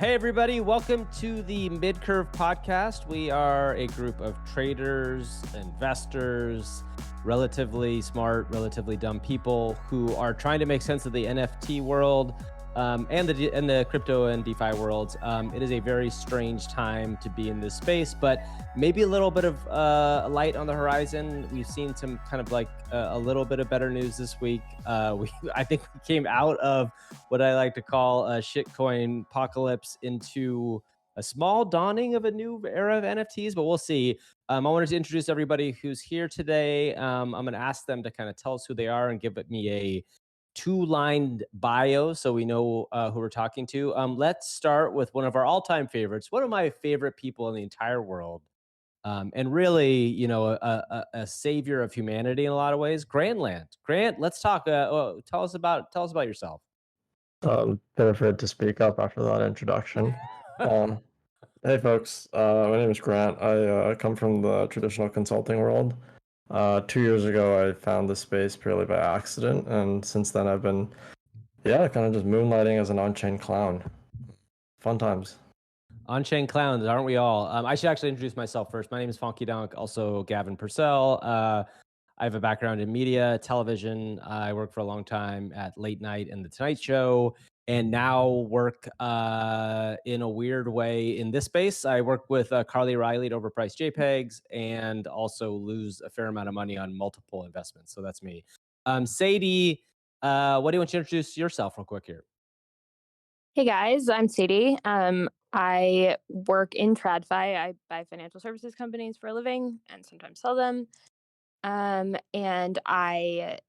Hey, everybody. Welcome to the Midcurve podcast. We are a group of traders, investors, relatively smart, relatively dumb people who are trying to make sense of the NFT world and the crypto and DeFi worlds. It is a very strange time to be in this space, but maybe a little bit of light on the horizon. We've seen some kind of like a little bit of better news this week. I think we came out of what I like to call a shitcoin apocalypse into a small dawning of a new era of NFTs, but we'll see. I wanted to introduce everybody who's here today. I'm going to ask them to kind of tell us who they are and give me a two-lined bio so we know who we're talking to. Let's start with one of our all-time favorites, one of my favorite people in the entire world, and really, you know, a savior of humanity in a lot of ways. Grantland. Grant, let's talk. Tell us about yourself. Benefit to speak up after that introduction. Hey folks, my name is Grant. I come from the traditional consulting world. 2 years ago, I found this space purely by accident, and since then I've been, kind of just moonlighting as an on-chain clown. Fun times. On-chain clowns, aren't we all? I should actually introduce myself first. My name is Funky Dunk, also Gavin Purcell. I have a background in media, television. I worked for a long time at Late Night and The Tonight Show, and now work in a weird way in this space. I work with Carly Riley to overprice JPEGs and also lose a fair amount of money on multiple investments. So that's me. Sadie, what do you want to introduce yourself real quick here? Hey guys, I'm Sadie. I work in TradFi. I buy financial services companies for a living and sometimes sell them. And I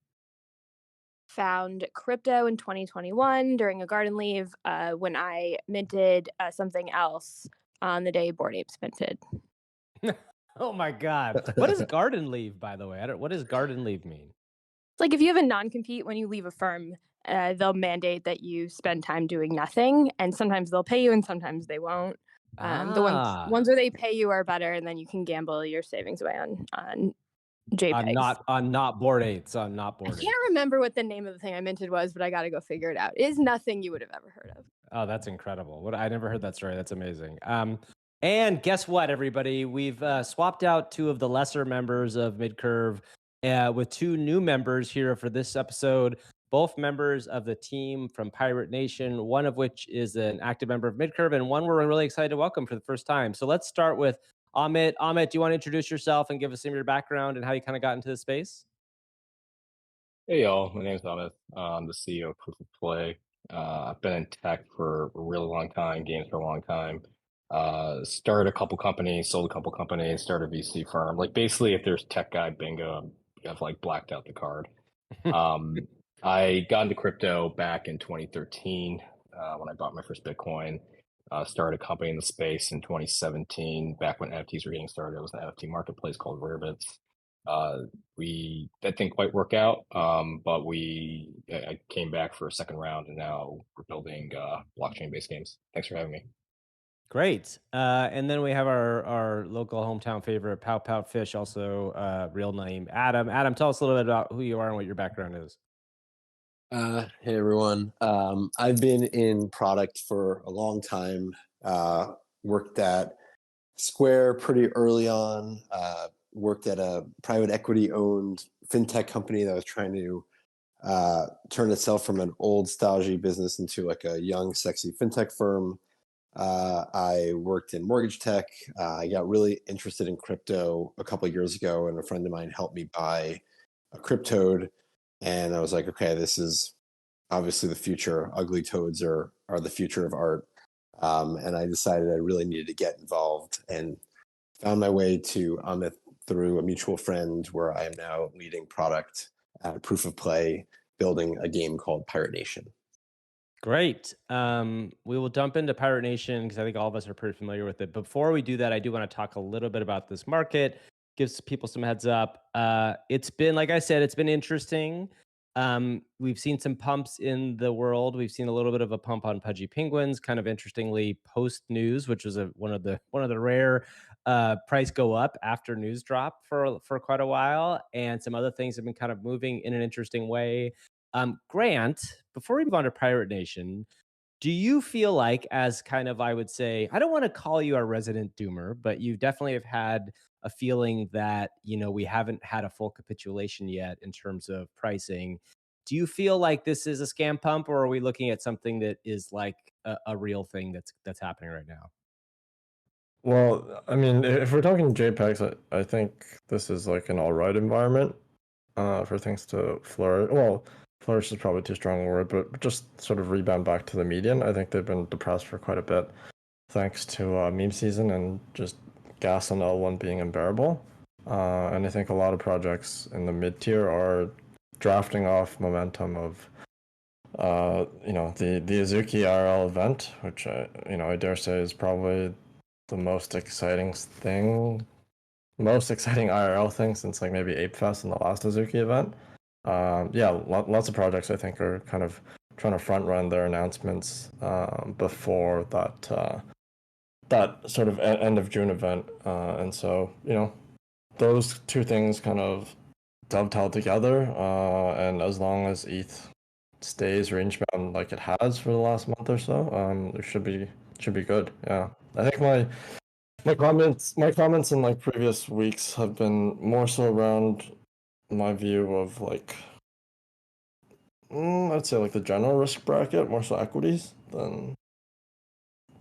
found crypto in 2021 during a garden leave when I minted something else on the day Bored Apes minted. Oh my God. What is garden leave, by the way? What does garden leave mean? It's like if you have a non-compete when you leave a firm, they'll mandate that you spend time doing nothing, and sometimes they'll pay you and sometimes they won't. The ones where they pay you are better, and then you can gamble your savings away on JPEGs. I'm not Bored Apes. I'm not Bored Apes. I can't remember what the name of the thing I minted was, but I got to go figure it out. It is nothing you would have ever heard of. Oh, that's incredible. I never heard that story. That's amazing. And guess what, everybody? We've swapped out two of the lesser members of Midcurve with two new members here for this episode, both members of the team from Pirate Nation, one of which is an active member of Midcurve and one we're really excited to welcome for the first time. So let's start with Amitt. Amitt, do you want to introduce yourself and give us some of your background and how you kind of got into the space? Hey y'all, my name is Amitt. I'm the CEO of Proof of Play. I've been in tech for a really long time, games for a long time. Started a couple companies, sold a couple companies, started a VC firm. Like basically, if there's tech guy bingo, I've like blacked out the card. I got into crypto back in 2013 when I bought my first Bitcoin. Started a company in the space in 2017, back when NFTs were getting started. It was an NFT marketplace called Rarebits. That didn't quite work out, but I came back for a second round, and now we're building blockchain-based games. Thanks for having me. Great. And then we have our local hometown favorite, Pout Pout Fish, also real name Adam. Adam, tell us a little bit about who you are and what your background is. Hey everyone. I've been in product for a long time. Worked at Square pretty early on. Worked at a private equity owned fintech company that was trying to turn itself from an old stodgy business into like a young, sexy fintech firm. I worked in mortgage tech. I got really interested in crypto a couple of years ago, and a friend of mine helped me buy a Cryptoad. And I was like, okay, this is obviously the future. Ugly toads are the future of art. And I decided I really needed to get involved and found my way to Amitt through a mutual friend, where I am now leading product at Proof of Play, building a game called Pirate Nation. Great. We will jump into Pirate Nation because I think all of us are pretty familiar with it. Before we do that, I do want to talk a little bit about this market, give people some heads up. It's been, like I said, it's been interesting. We've seen some pumps in the world. We've seen a little bit of a pump on Pudgy Penguins, kind of interestingly post news, which was one of the rare price go up after news drop for quite a while, and some other things have been kind of moving in an interesting way. Grant, before we move on to Pirate Nation, Do you feel like, as kind of, I would say, I don't want to call you our resident doomer, but you definitely have had a feeling that, we haven't had a full capitulation yet in terms of pricing. Do you feel like this is a scam pump, or are we looking at something that is like a real thing that's happening right now? Well, I mean, if we're talking JPEGs, I think this is like an all right environment for things to flourish. Well, flourish is probably too strong a word, but just sort of rebound back to the median. I think they've been depressed for quite a bit, thanks to meme season and just gas on L1 being unbearable. And I think a lot of projects in the mid tier are drafting off momentum of the Azuki IRL event, which I dare say is probably the most exciting IRL thing since like maybe Ape Fest and the last Azuki event. Lots of projects I think are kind of trying to front run their announcements before that sort of end of June event, and so those two things kind of dovetail together, and as long as ETH stays range bound like it has for the last month or so, it should be good. Yeah, I think my comments in like previous weeks have been more so around my view of like I'd say like the general risk bracket, more so equities than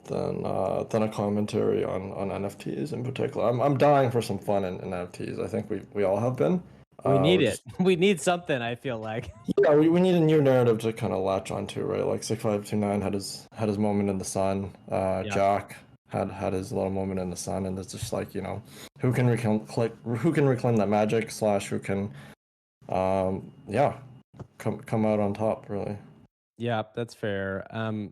a commentary on NFTs in particular. I'm dying for some fun in NFTs. I think we all have been. We need it. We need something, I feel like. Yeah, we need a new narrative to kind of latch onto, right? Like 6529 had his moment in the sun. Jack had his little moment in the sun, and it's just like, who can reclaim that magic / who can come out on top, really. Yeah, that's fair.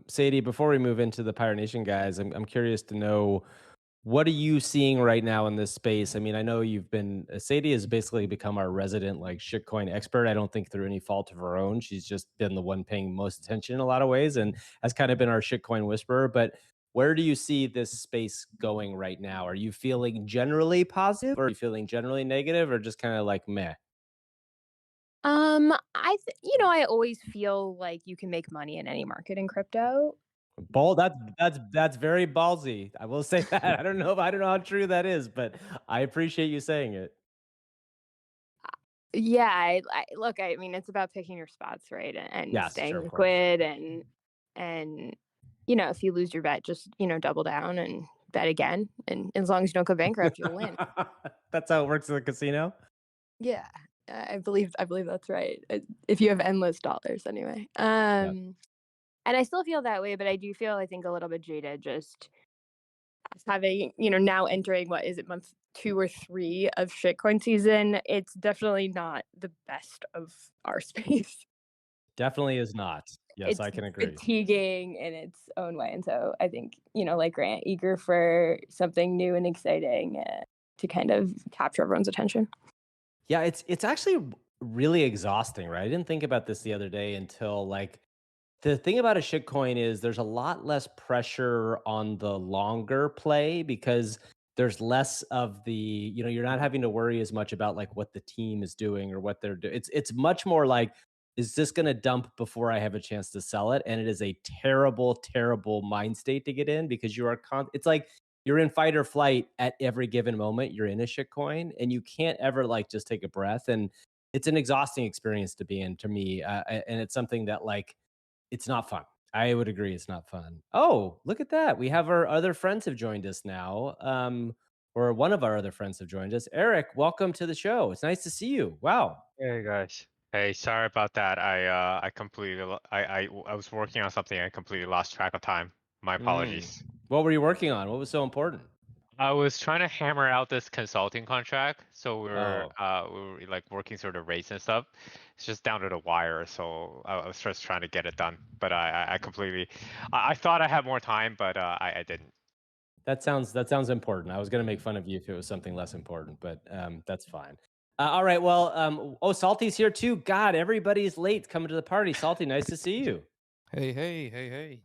Sadie, before we move into the Pirate Nation guys, I'm curious to know, what are you seeing right now in this space? I mean, I know Sadie has basically become our resident like shitcoin expert. I don't think through any fault of her own. She's just been the one paying most attention in a lot of ways and has kind of been our shitcoin whisperer. But where do you see this space going right now? Are you feeling generally positive, or are you feeling generally negative, or just kind of like meh? I always feel like you can make money in any market in crypto. Bold. That's very ballsy. I will say that. I don't know how true that is, but I appreciate you saying it. Yeah, look. I mean, it's about picking your spots, right, and staying liquid, and if you lose your bet, just double down and bet again, and as long as you don't go bankrupt, you'll win. That's how it works in the casino. Yeah, I believe that's right. If you have endless dollars, anyway. And I still feel that way, but I do feel, I think, a little bit jaded just having, now entering, what is it, month 2 or 3 of shitcoin season. It's definitely not the best of our space. Definitely is not. Yes, I can agree. Fatiguing in its own way. And so I think, like Grant, eager for something new and exciting to kind of capture everyone's attention. Yeah, it's actually really exhausting, right? I didn't think about this the other day until like, the thing about a shitcoin is there's a lot less pressure on the longer play because there's less of the, you're not having to worry as much about like what the team is doing or what they're doing. It's much more like, is this going to dump before I have a chance to sell it? And it is a terrible, terrible mind state to get in because it's like you're in fight or flight at every given moment. You're in a shitcoin and you can't ever like just take a breath. And it's an exhausting experience to be in, to me. And it's something that like, it's not fun. I would agree. It's not fun. Oh, look at that. We have our other friends have joined us now. Or one of our other friends have joined us. Eric, welcome to the show. It's nice to see you. Wow. Hey guys. Hey, sorry about that. I was working on something. I completely lost track of time. My apologies. What were you working on? What was so important? I was trying to hammer out this consulting contract, so we were like working through the rates and stuff. It's just down to the wire, so I was just trying to get it done. But I thought I had more time, but I didn't. That sounds important. I was going to make fun of you if it was something less important, but that's fine. All right. Well, Salty's here too. God, everybody's late coming to the party. Salty, nice to see you. Hey.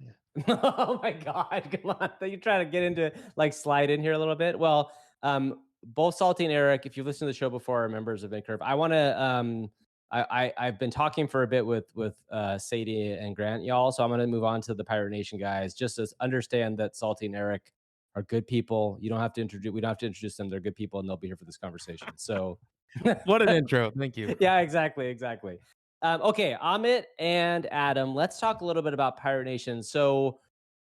Oh my God, come on. You're trying to get into like slide in here a little bit. Well, both Salty and Eric, if you've listened to the show before, are members of Midcurve. I want to I've been talking for a bit with Sadie and Grant, y'all. So I'm going to move on to the Pirate Nation guys. Just to understand that Salty and Eric are good people. You don't have to introduce. We don't have to introduce them. They're good people, and they'll be here for this conversation. So, What an intro. Thank you. yeah, exactly. Okay, Amitt and Adam. Let's talk a little bit about Pirate Nation. So,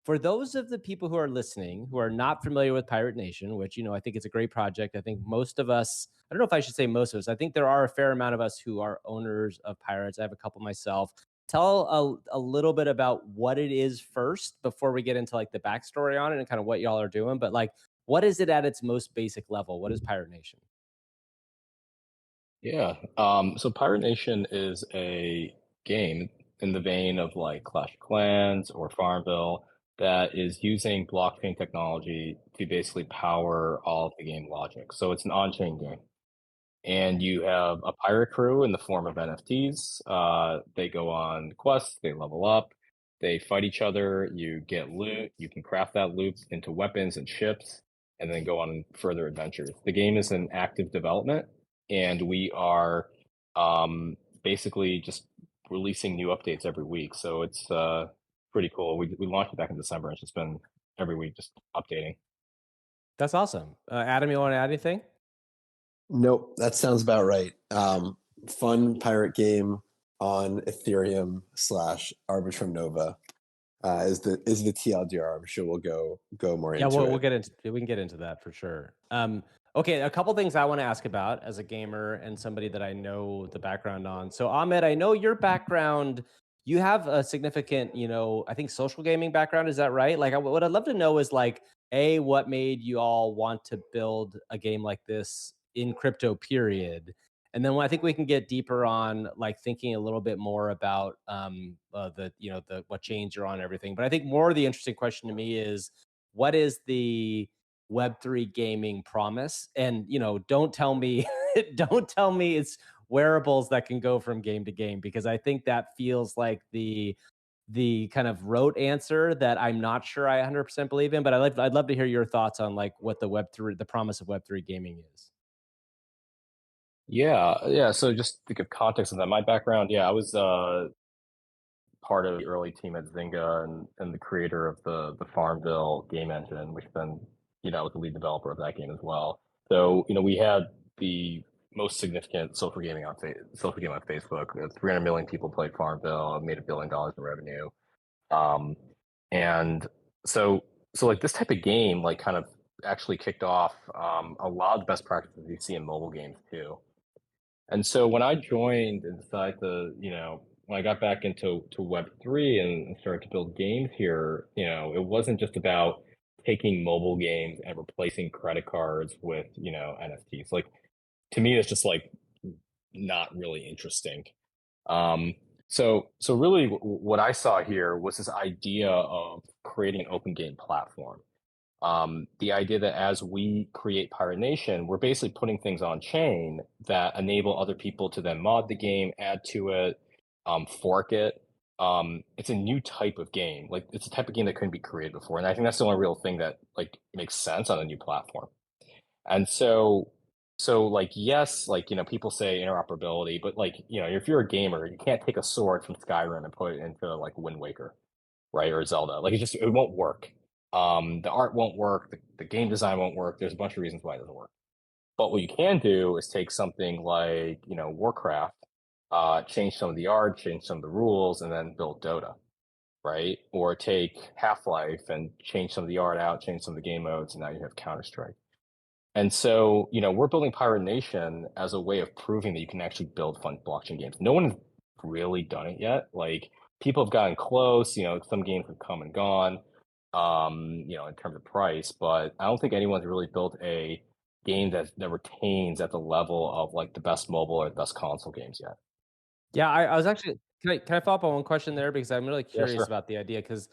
for those of the people who are listening who are not familiar with Pirate Nation, which, I think it's a great project. I think most of us, I don't know if I should say most of us, I think there are a fair amount of us who are owners of pirates. I have a couple myself. Tell a little bit about what it is first before we get into like the backstory on it and kind of what y'all are doing. But like, what is it at its most basic level? What is Pirate Nation? Yeah. So Pirate Nation is a game in the vein of like Clash of Clans or Farmville that is using blockchain technology to basically power all of the game logic. So it's an on-chain game. And you have a pirate crew in the form of NFTs. They go on quests, they level up, they fight each other, you get loot, you can craft that loot into weapons and ships, and then go on further adventures. The game is in active development, and we are basically just releasing new updates every week. So it's pretty cool. We launched it back in December, and it's just been every week just updating. That's awesome. Adam, you want to add anything? Nope, that sounds about right. Fun pirate game on Ethereum / Arbitrum Nova is the TLDR. I'm sure we'll go more into it. Yeah, we can get into that for sure. Okay, a couple things I want to ask about as a gamer and somebody that I know the background on. So Amitt, I know your background. You have a significant, I think social gaming background. Is that right? Like, what I'd love to know is like, what made you all want to build a game like this in crypto period? And then I think we can get deeper on like thinking a little bit more about the what chains you're on and everything. But I think more of the interesting question to me is, what is the Web3 gaming promise? And don't tell me it's wearables that can go from game to game, because I think that feels like the kind of rote answer that I'm not sure I 100% believe in. But I'd love to hear your thoughts on like what the promise of Web3 gaming is. Yeah. So just to give context on that, my background, I was part of the early team at Zynga and the creator of the Farmville game engine, which then, was the lead developer of that game as well. So, we had the most significant social game on Facebook. 300 million people played Farmville, made $1 billion in revenue. And so like this type of game, like kind of actually kicked off a lot of the best practices you see in mobile games too. And so when I joined and decided to, when I got back into Web3 and started to build games here, it wasn't just about taking mobile games and replacing credit cards with, NFTs. Like, to me, it's just like not really interesting. So really what I saw here was this idea of creating an open game platform. The idea that as we create Pirate Nation, we're basically putting things on chain that enable other people to then mod the game, add to it, fork it. It's a new type of game. Like, it's a type of game that couldn't be created before. And I think that's the only real thing that like makes sense on a new platform. And so like, yes, like, people say interoperability, but like, if you're a gamer, you can't take a sword from Skyrim and put it into like Wind Waker, right? Or Zelda. Like, it won't work. The art won't work, the game design won't work. There's a bunch of reasons why it doesn't work. But what you can do is take something like, Warcraft, change some of the art, change some of the rules, and then build Dota, right? Or take Half-Life and change some of the art out, change some of the game modes, and now you have Counter-Strike. And so, we're building Pirate Nation as a way of proving that you can actually build fun blockchain games. No one has really done it yet. Like, people have gotten close, some games have come and gone, in terms of price, but I don't think anyone's really built a game that retains at the level of like the best mobile or the best console games yet. Yeah, I was actually, can I follow up on one question there, because I'm really curious sure. about the idea, because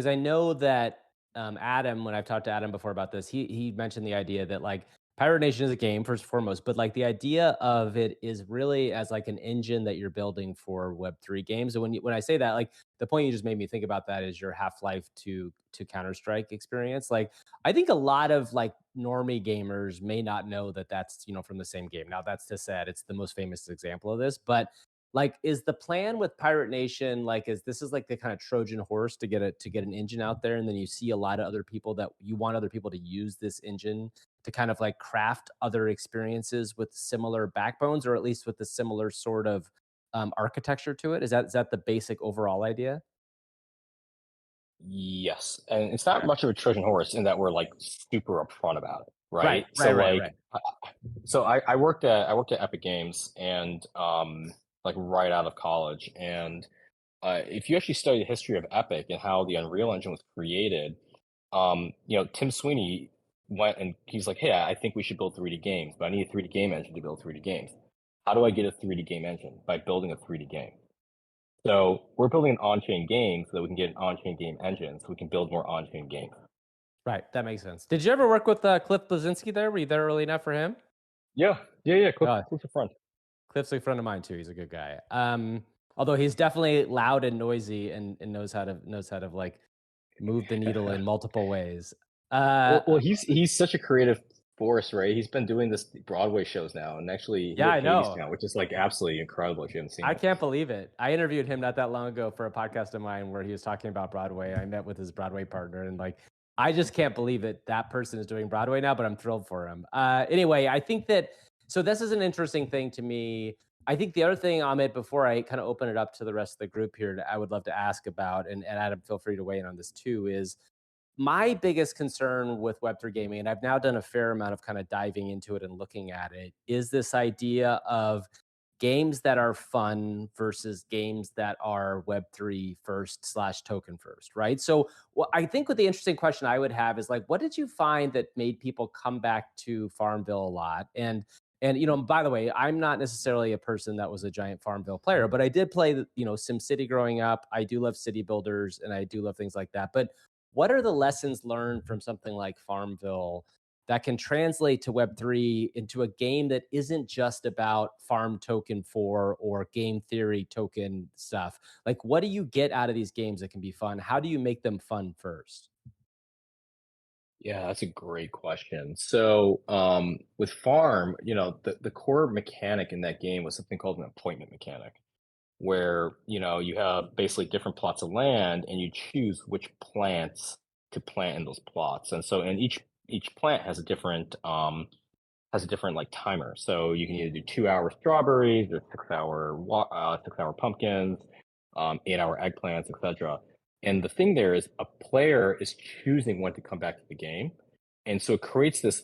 I know that Adam, when I've talked to Adam before about this, he mentioned the idea that like Pirate Nation is a game first and foremost, but like the idea of it is really as like an engine that you're building for Web3 games. And when I say that, like the point you just made me think about that is your Half-Life to Counter-Strike experience. Like, I think a lot of like normie gamers may not know that that's from the same game. Now, that's to said, it's the most famous example of this, but Like, is the plan with Pirate Nation like is this is like the kind of Trojan horse to get an engine out there, and then you see a lot of other people that you want other people to use this engine to kind of like craft other experiences with similar backbones, or at least with the similar sort of architecture to it? Is that the basic overall idea? Yes, and it's not much of a Trojan horse in that we're like super upfront about it, right? Right, So right, like, so I worked at Epic Games and like right out of college, and if you actually study the history of Epic and how the Unreal Engine was created, Tim Sweeney went and he's like, hey, I think we should build 3D games, but I need a 3D game engine to build 3D games. How do I get a 3D game engine? By building a 3D game. So we're building an on-chain game so that we can get an on-chain game engine so we can build more on-chain games. Right, that makes sense. Did you ever work with Cliff Blazinski there? Were you there early enough for him? Yeah. Cliff's a friend. Cliff's a friend of mine too. He's a good guy. Although he's definitely loud and noisy and knows how to like move the needle in multiple ways. Well, he's such a creative force, right? He's been doing this Broadway shows now, and actually, yeah, I know, now, which is like absolutely incredible. If you haven't seen I can't believe it. I interviewed him not that long ago for a podcast of mine where he was talking about Broadway. I met with his Broadway partner, and like, I just can't believe it. That person is doing Broadway now, but I'm thrilled for him. Anyway, I think that so this is an interesting thing to me. I think the other thing, Amitt, before I kind of open it up to the rest of the group here, I would love to ask about, and Adam, feel free to weigh in on this too, is my biggest concern with Web3 gaming, and I've now done a fair amount of kind of diving into it and looking at it, is this idea of games that are fun versus games that are Web3 first / token first, right? So I think what the interesting question I would have is like, what did you find that made people come back to Farmville a lot? And by the way, I'm not necessarily a person that was a giant Farmville player, but I did play, SimCity growing up. I do love city builders and I do love things like that. But what are the lessons learned from something like Farmville that can translate to Web3 into a game that isn't just about farm token 4 or game theory token stuff? Like, what do you get out of these games that can be fun? How do you make them fun first? Yeah, that's a great question. So with Farm, the core mechanic in that game was something called an appointment mechanic, where you have basically different plots of land and you choose which plants to plant in those plots. And so each plant has a different like timer. So you can either do 2-hour strawberries or 6-hour pumpkins, 8-hour eggplants, etc. And the thing there is a player is choosing when to come back to the game. And so it creates this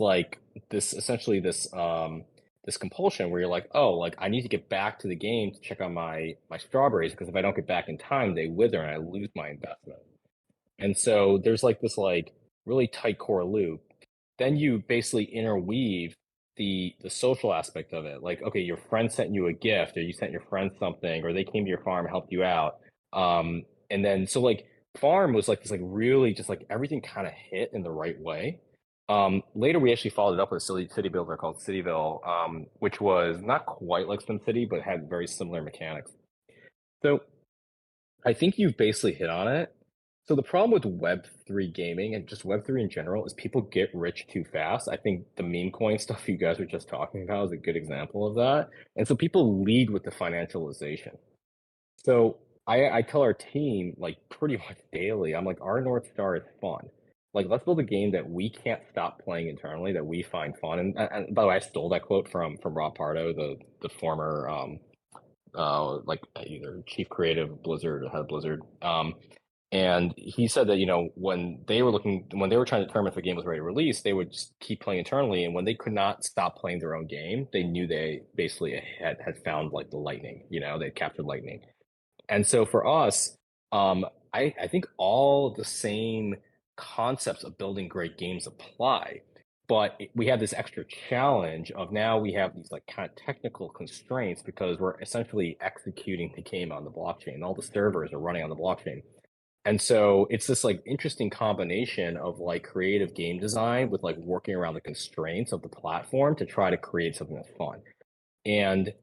compulsion where you're like, oh, like I need to get back to the game to check on my strawberries, because if I don't get back in time, they wither and I lose my investment. And so there's like this like really tight core loop. Then you basically interweave the social aspect of it. Like, okay, your friend sent you a gift, or you sent your friend something, or they came to your farm and helped you out. And then so like Farm was like this like really just like everything kind of hit in the right way. Later we actually followed it up with a city builder called Cityville, which was not quite like SimCity, but had very similar mechanics. So I think you've basically hit on it. So the problem with Web3 gaming and just Web3 in general is people get rich too fast. I think the meme coin stuff you guys were just talking about is a good example of that. And so people lead with the financialization. So I tell our team like pretty much daily, I'm like, our North Star is fun. Like, let's build a game that we can't stop playing internally, that we find fun. And by the way, I stole that quote from Rob Pardo, the former like either chief creative Blizzard or head of Blizzard. And he said that, when they were trying to determine if a game was ready to release, they would just keep playing internally. And when they could not stop playing their own game, they knew they basically had found like the lightning, they captured lightning. And so for us, I think all the same concepts of building great games apply, but we have this extra challenge of now we have these like kind of technical constraints because we're essentially executing the game on the blockchain. All the servers are running on the blockchain. And so it's this like interesting combination of like creative game design with like working around the constraints of the platform to try to create something that's fun. And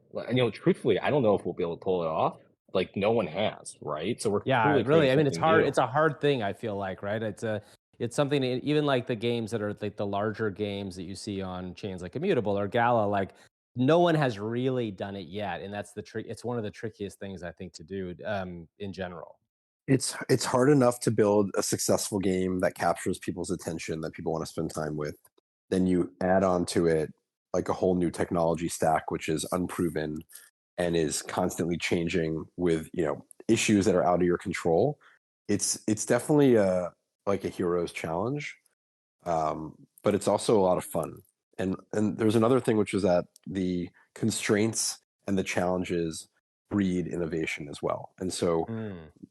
truthfully, I don't know if we'll be able to pull it off. Like no one has, right? So we're really. I mean, it's hard. New. It's a hard thing. I feel like, right? It's something even like the games that are like the larger games that you see on chains like Immutable or Gala. Like no one has really done it yet, and that's the trick. It's one of the trickiest things I think to do in general. It's hard enough to build a successful game that captures people's attention, that people want to spend time with. Then you add on to it like a whole new technology stack, which is unproven and is constantly changing with, issues that are out of your control. It's definitely like a hero's challenge, but it's also a lot of fun. And there's another thing, which is that the constraints and the challenges breed innovation as well. And so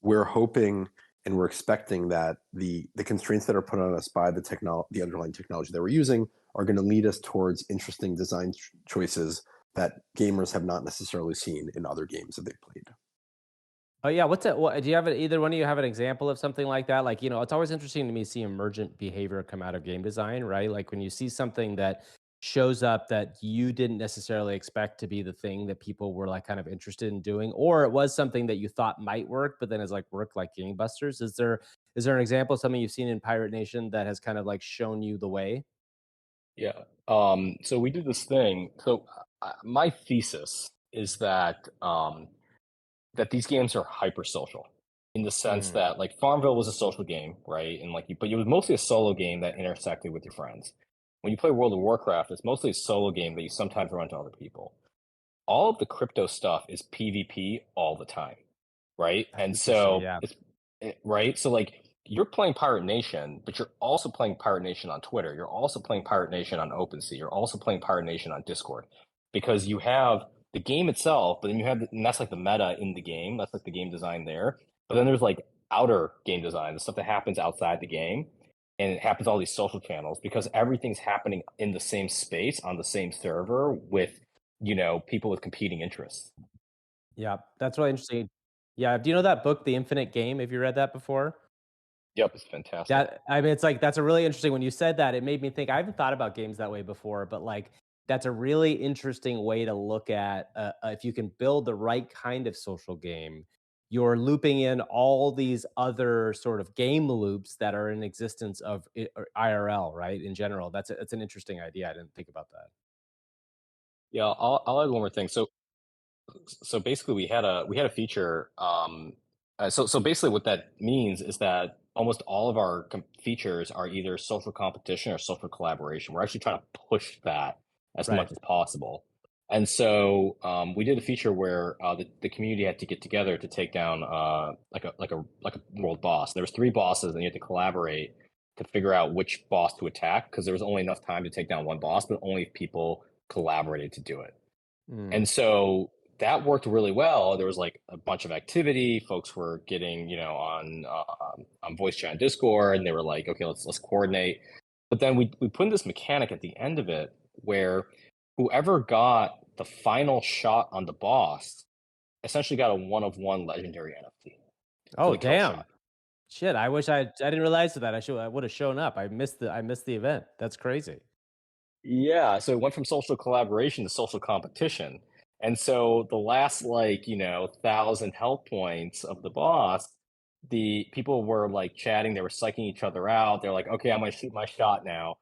we're hoping and we're expecting that the constraints that are put on us by the underlying technology that we're using are going to lead us towards interesting design choices that gamers have not necessarily seen in other games that they've played. Oh yeah, do you have either one of you have an example of something like that? Like, it's always interesting to me to see emergent behavior come out of game design, right? Like when you see something that shows up that you didn't necessarily expect to be the thing that people were like kind of interested in doing, or it was something that you thought might work, but then has like worked like gangbusters. Is there an example of something you've seen in Pirate Nation that has kind of like shown you the way? Yeah. So we did this thing. So my thesis is that that these games are hyper social in the sense that like Farmville was a social game, right? And but it was mostly a solo game that intersected with your friends. When you play World of Warcraft, it's mostly a solo game that you sometimes run to other people. All of the crypto stuff is PvP all the time, right? And so right. So like you're playing Pirate Nation, but you're also playing Pirate Nation on Twitter. You're also playing Pirate Nation on OpenSea. You're also playing Pirate Nation on Discord, because you have the game itself, but then you have, and that's like the meta in the game. That's like the game design there. But then there's like outer game design, the stuff that happens outside the game. And it happens all these social channels, because everything's happening in the same space on the same server with, people with competing interests. Yeah, that's really interesting. Yeah, do you know that book, The Infinite Game? Have you read that before? Yep, it's fantastic. It's like, that's a really interesting, when you said that, it made me think, I haven't thought about games that way before, but like, that's a really interesting way to look at if you can build the right kind of social game, you're looping in all these other sort of game loops that are in existence of IRL, right? In general, that's an interesting idea. I didn't think about that. Yeah, I'll add one more thing. So basically, we had a feature. So basically, what that means is that almost all of our features are either social competition or social collaboration. We're actually trying to push that as much as possible. And so we did a feature where the community had to get together to take down like a world boss. There was 3 bosses, and you had to collaborate to figure out which boss to attack, because there was only enough time to take down one boss, but only if people collaborated to do it. And so that worked really well. There was like a bunch of activity. Folks were getting, on voice chat and Discord, and they were like, okay, let's coordinate. But then we put in this mechanic at the end of it where whoever got the final shot on the boss essentially got a 1-of-1 legendary NFT. Oh, damn. Shit, I wish I didn't realize that. I would have shown up. I missed the event. That's crazy. Yeah, so it went from social collaboration to social competition. And so the last 1,000 health points of the boss, the people were like chatting, they were psyching each other out. They're like, okay, I'm gonna shoot my shot now.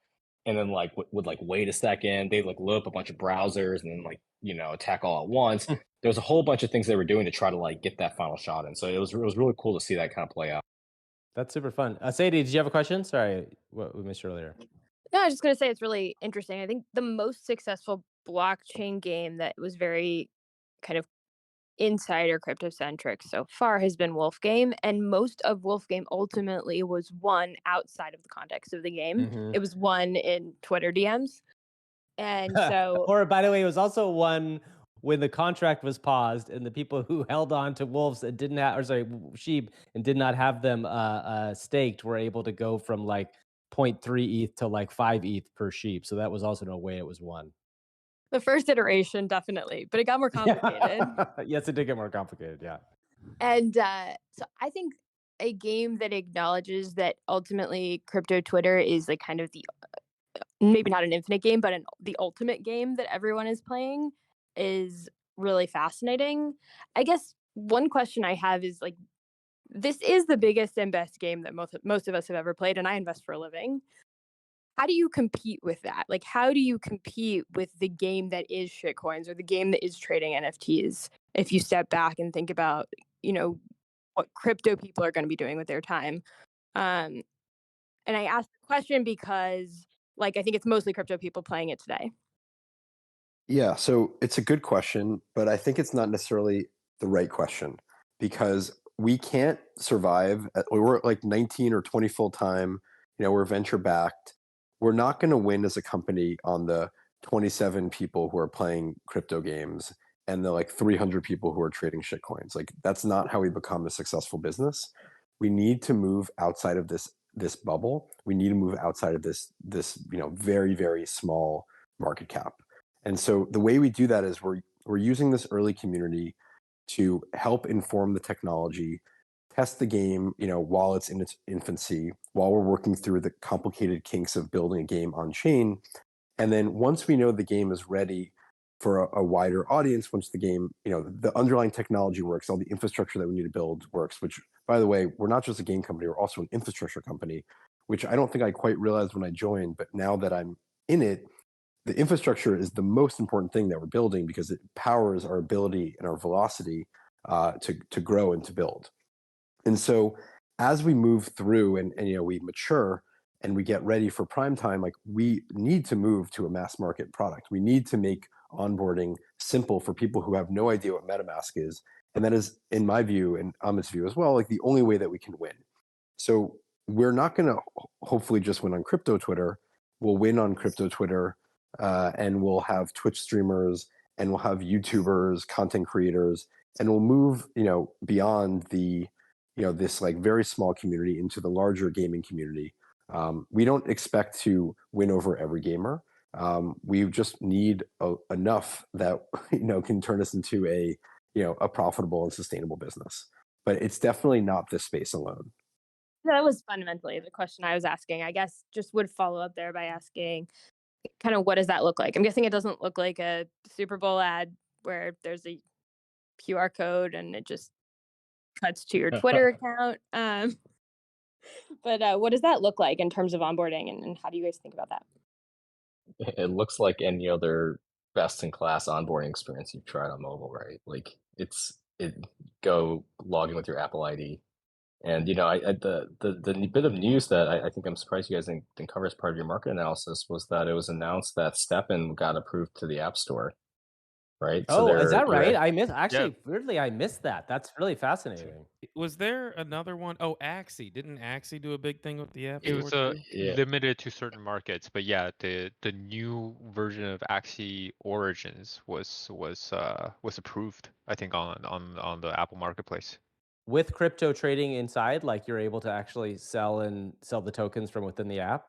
And then would wait a second. They'd load up a bunch of browsers and then attack all at once. There was a whole bunch of things they were doing to try to get that final shot in. So it was really cool to see that kind of play out. That's super fun. Sadie, did you have a question? Sorry, what we missed earlier. No, I was just going to say it's really interesting. I think the most successful blockchain game that was very kind of insider crypto-centric so far has been Wolfgame, and most of Wolfgame ultimately was won outside of the context of the game. It was won in Twitter DMs. And so or by the way, it was also won when the contract was paused and the people who held on to wolves and didn't have, sheep, and did not have them staked were able to go from 0.3 ETH to 5 ETH per sheep. So that was also no way it was won. The first iteration, definitely, but it got more complicated. Yes, it did get more complicated, yeah. And so I think a game that acknowledges that ultimately crypto Twitter is kind of the, maybe not an infinite game, but the ultimate game that everyone is playing is really fascinating. I guess one question I have is this is the biggest and best game that most of us have ever played, and I invest for a living. how do you compete with that? Like, how do you compete with the game that is shitcoins or the game that is trading NFTs? If you step back and think about, what crypto people are going to be doing with their time. And I asked the question because, I think it's mostly crypto people playing it today. Yeah, so it's a good question, but I think it's not necessarily the right question because we can't survive. We're at like 19 or 20 full time. We're venture backed. We're not going to win as a company on the 27 people who are playing crypto games and the like 300 people who are trading shitcoins. Like that's not how we become a successful business. We need to move outside of this bubble. We need to move outside of this very, very small market cap. And so the way we do that is we're using this early community to help inform the technology, test the game, while it's in its infancy, while we're working through the complicated kinks of building a game on chain. And then once we know the game is ready for a wider audience, once the game, the underlying technology works, all the infrastructure that we need to build works, which by the way, we're not just a game company, we're also an infrastructure company, which I don't think I quite realized when I joined, but now that I'm in it, the infrastructure is the most important thing that we're building because it powers our ability and our velocity to grow and to build. And so as we move through and we mature and we get ready for prime time, like we need to move to a mass market product. We need to make onboarding simple for people who have no idea what MetaMask is. And that is, in my view and Amit's view as well, like the only way that we can win. So we're not going to hopefully just win on crypto Twitter. We'll win on crypto Twitter. And we'll have Twitch streamers and we'll have YouTubers, content creators, and we'll move, beyond the, this like very small community into the larger gaming community. We don't expect to win over every gamer. We just need enough that, can turn us into a profitable and sustainable business. But it's definitely not this space alone. That was fundamentally the question I was asking. I guess just would follow up there by asking, kind of what does that look like? I'm guessing it doesn't look like a Super Bowl ad where there's a QR code and it just cuts to your Twitter account. But what does that look like in terms of onboarding and how do you guys think about that? It looks like any other best-in-class onboarding experience you've tried on mobile, right? Like go log in with your Apple ID. And the bit of news that I think I'm surprised you guys didn't cover as part of your market analysis was that it was announced that STEPN got approved to the App Store, right? Oh, So is that right? Yeah. Weirdly, I missed that. That's really fascinating. Was there another one? Oh, Axie. Didn't Axie do a big thing with the App It Store? was limited to certain markets, but yeah, the new version of Axie Origins was approved, I think, on the Apple Marketplace. With crypto trading inside, like you're able to actually sell the tokens from within the app.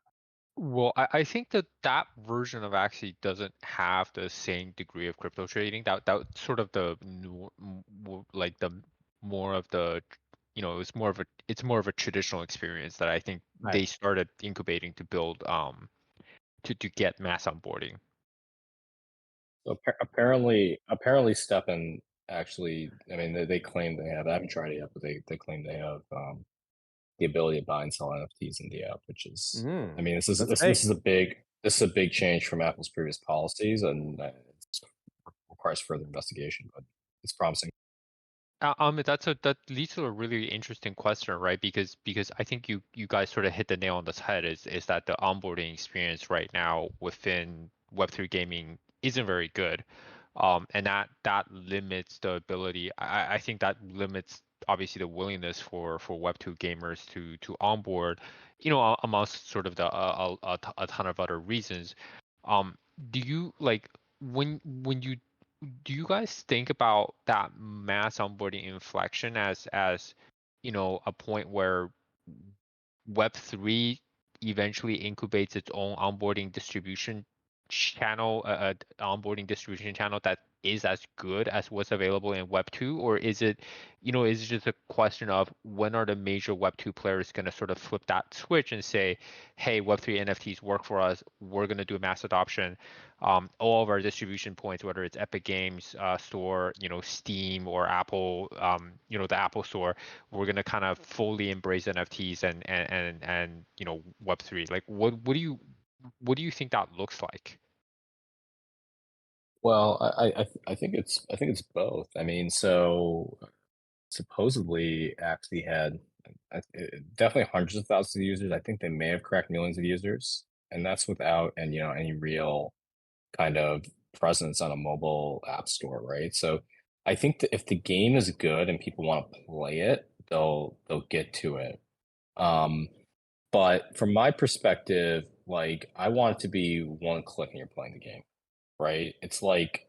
Well, I think that version of Axie doesn't have the same degree of crypto trading. That sort of like the more of the it's more of a traditional experience that I think they started incubating to build to get mass onboarding. So apparently STEPN actually, I mean, they claim they have. I haven't tried it yet, but they claim they have the ability to buy and sell NFTs in the app, which is, I mean, this is a big change from Apple's previous policies, and it requires further investigation, but it's promising. That leads to a really interesting question, right? Because I think you guys sort of hit the nail on the head. Is that the onboarding experience right now within Web3 gaming isn't very good, and that limits the ability. I think that limits obviously the willingness for Web2 gamers to onboard, amongst sort of the a ton of other reasons. Do you like when you do you guys think about that mass onboarding inflection as a point where Web3 eventually incubates its own onboarding distribution channel, onboarding distribution channel that is as good as what's available in Web2, or is it just a question of when are the major Web2 players going to sort of flip that switch and say, hey, Web3 NFTs work for us, we're going to do mass adoption, all of our distribution points, whether it's Epic Games Store, Steam or Apple, the Apple Store, we're going to kind of fully embrace NFTs and Web3. Like, what do you what do you think that looks like? Well, I think it's both. I mean, so supposedly Axie had definitely hundreds of thousands of users. I think they may have cracked millions of users, and that's without any real kind of presence on a mobile app store, right? So I think that if the game is good and people want to play it, they'll get to it. Um, but from my perspective, like I want it to be one click and you're playing the game, right? It's like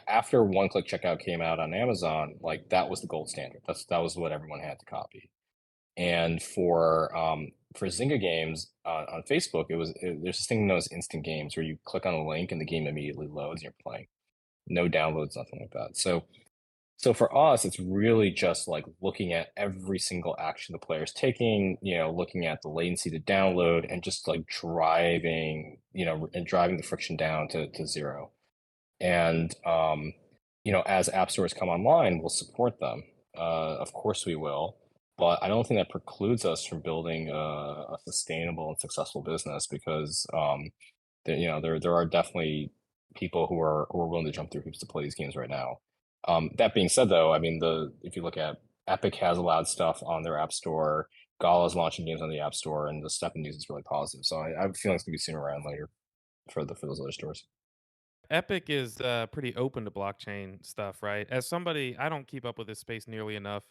after one click checkout came out on Amazon, like that was the gold standard. That was what everyone had to copy. And for Zynga games on Facebook, there's this thing known as instant games where you click on a link and the game immediately loads and you're playing. No downloads, nothing like that. So for us, it's really just like looking at every single action the player's taking, looking at the latency to download and just like driving the friction down to zero. And as app stores come online, we'll support them. Of course we will, but I don't think that precludes us from building a sustainable and successful business because there are definitely people who are willing to jump through hoops to play these games right now. That being said, though, I mean if you look at Epic has allowed stuff on their app store, Gala's launching games on the app store, and the step in news is really positive. So I have a feeling it's gonna be sooner rather than later for those other stores. Epic is pretty open to blockchain stuff, right? As somebody, I don't keep up with this space nearly enough.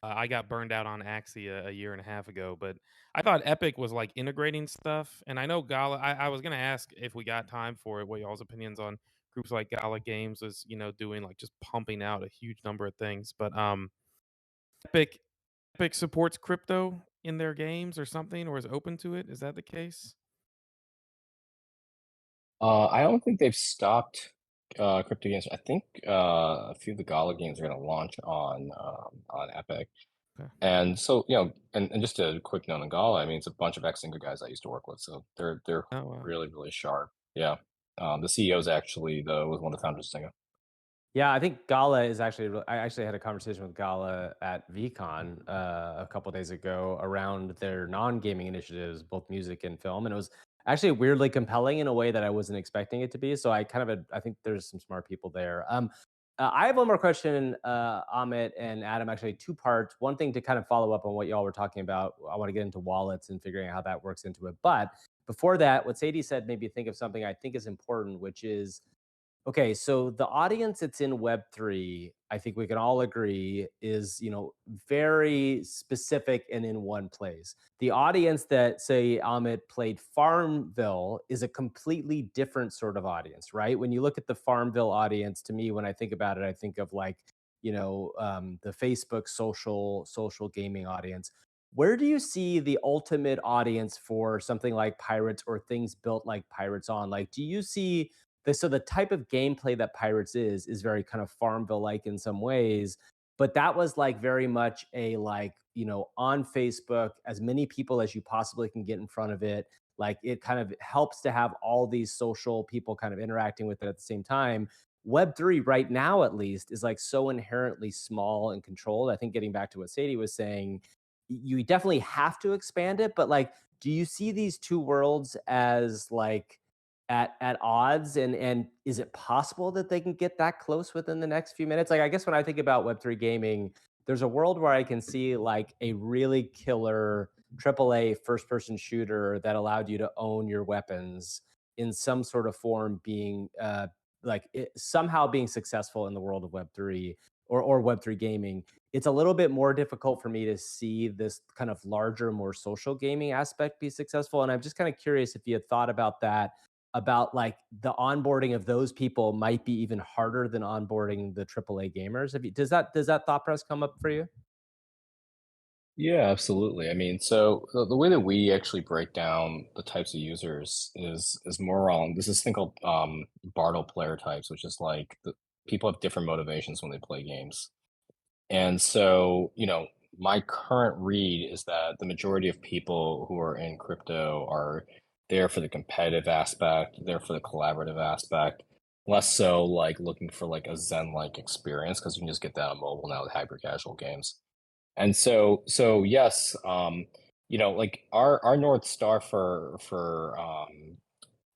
I got burned out on Axie a year and a half ago, but I thought Epic was like integrating stuff. And I know Gala, I was going to ask if we got time for it, what y'all's opinions on groups like Gala Games is, doing like just pumping out a huge number of things. But Epic Epic supports crypto in their games or something, or is open to it. Is that the case? I don't think they've stopped crypto games. I think a few of the Gala games are going to launch on Epic. Okay. And so, and just a quick note on Gala, I mean, it's a bunch of ex-Zynga guys I used to work with, so they're Oh, wow. really, really sharp. Yeah. The CEO is actually was one of the founders of Zynga. Yeah, I think Gala is actually. I actually had a conversation with Gala at VCon a couple days ago around their non-gaming initiatives, both music and film, and it was actually weirdly compelling in a way that I wasn't expecting it to be. So I think there's some smart people there. I have one more question, Amit and Adam. Actually, two parts. One thing to kind of follow up on what y'all were talking about. I want to get into wallets and figuring out how that works into it. But before that, what Sadie said made me think of something I think is important, which is. Okay, so the audience that's in Web3, I think we can all agree is, very specific and in one place. The audience that, say, Amit played Farmville is a completely different sort of audience, right? When you look at the Farmville audience, to me, when I think about it, I think of like, the Facebook social gaming audience. Where do you see the ultimate audience for something like Pirates or things built like Pirates on? Like, do you see the type of gameplay that Pirates is very kind of Farmville like in some ways, but that was like very much a like, on Facebook, as many people as you possibly can get in front of it. Like it kind of helps to have all these social people kind of interacting with it at the same time. Web3 right now, at least, is like so inherently small and controlled. I think getting back to what Sadie was saying, you definitely have to expand it, but like, do you see these two worlds as like at odds, and is it possible that they can get that close within the next few minutes? Like I guess when I think about Web3 gaming, there's a world where I can see like a really killer AAA first person shooter that allowed you to own your weapons in some sort of form being somehow being successful in the world of Web3 or Web3 gaming. It's a little bit more difficult for me to see this kind of larger, more social gaming aspect be successful. And I'm just kind of curious if you had thought about that, about like the onboarding of those people might be even harder than onboarding the AAA gamers. Does that thought process come up for you? Yeah, absolutely. I mean, so the way that we actually break down the types of users is more on this thing called Bartle player types, which is like the people have different motivations when they play games. And so, my current read is that the majority of people who are in crypto are there for the competitive aspect, there for the collaborative aspect, less so like looking for like a Zen-like experience because you can just get that on mobile now with hyper casual games. And so yes, like our North Star for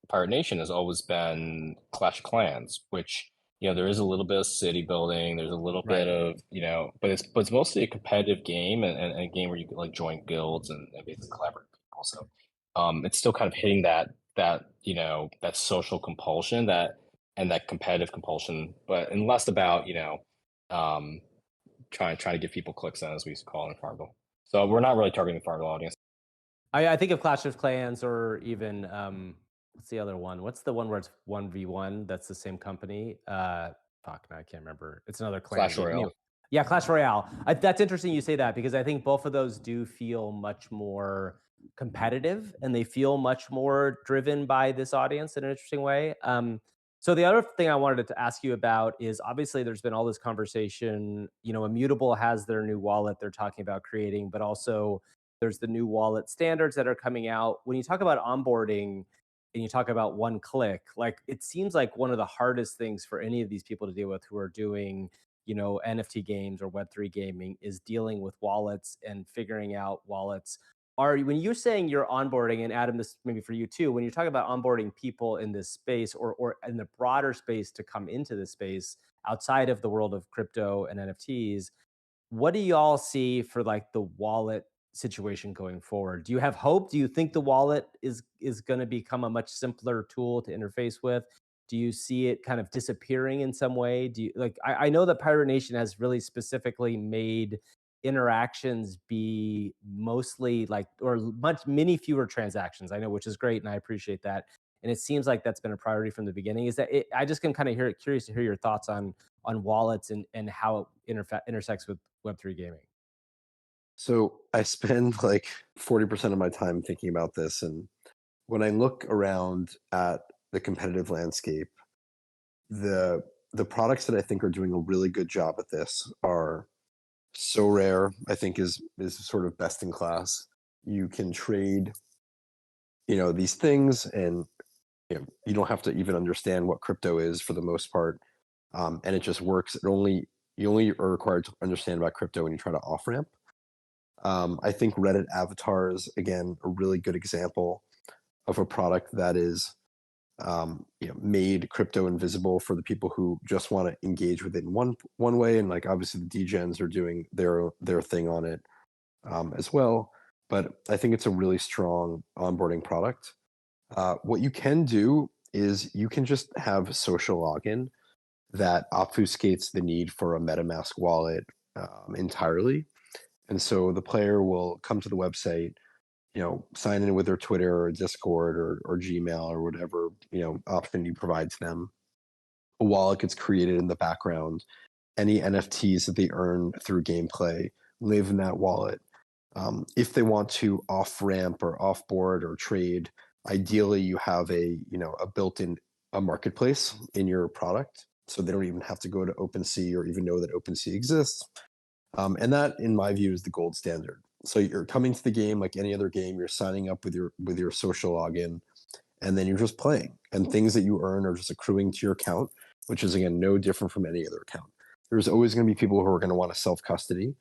Pirate Nation has always been Clash of Clans, which there is a little bit of city building, there's a little bit of but it's mostly a competitive game and a game where you can like join guilds and basically collaborate with people. So it's still kind of hitting that that social compulsion and that competitive compulsion, and less about trying to get people clicks in, as we used to call it in Farmville. So we're not really targeting the Farmville audience. I think of Clash of Clans or even what's the other one? What's the one where it's 1v1? That's the same company. Fuck, now I can't remember. It's another clan. Clash Royale. Yeah, Clash Royale. That's interesting you say that, because I think both of those do feel much more competitive and they feel much more driven by this audience in an interesting way. So the other thing I wanted to ask you about is, obviously there's been all this conversation, Immutable has their new wallet they're talking about creating, but also there's the new wallet standards that are coming out. When you talk about onboarding and you talk about one click, like it seems like one of the hardest things for any of these people to deal with who are doing, NFT games or Web3 gaming is dealing with wallets and figuring out wallets. When you're saying you're onboarding, and Adam, this maybe for you too, when you're talking about onboarding people in this space or in the broader space to come into this space outside of the world of crypto and NFTs, what do y'all see for like the wallet situation going forward? Do you have hope? Do you think the wallet is going to become a much simpler tool to interface with? Do you see it kind of disappearing in some way? Do you I know that Pirate Nation has really specifically made interactions be mostly many fewer transactions, I know, which is great, and I appreciate that. And it seems like that's been a priority from the beginning. I just can kind of curious to hear your thoughts on wallets and how it intersects with Web3 gaming. So I spend like 40% of my time thinking about this. And when I look around at the competitive landscape, the products that I think are doing a really good job at this are So Rare, I think is sort of best in class. You can trade, these things, and you don't have to even understand what crypto is for the most part, and it just works. You only are required to understand about crypto when you try to off ramp. I think Reddit avatars, again, a really good example of a product that is made crypto invisible for the people who just want to engage with it in one way, and like obviously the degens are doing their thing on it as well. But I think it's a really strong onboarding product. What you can do is you can just have social login that obfuscates the need for a MetaMask wallet entirely. And so the player will come to the website, sign in with their Twitter or Discord or Gmail or whatever, option you provide to them. A wallet gets created in the background. Any NFTs that they earn through gameplay live in that wallet. If they want to off ramp or off board or trade, ideally you have a built-in marketplace in your product, so they don't even have to go to OpenSea or even know that OpenSea exists. And that, in my view, is the gold standard. So you're coming to the game like any other game. You're signing up with your social login, and then you're just playing. And things that you earn are just accruing to your account, which is, again, no different from any other account. There's always going to be people who are going to want to self-custody,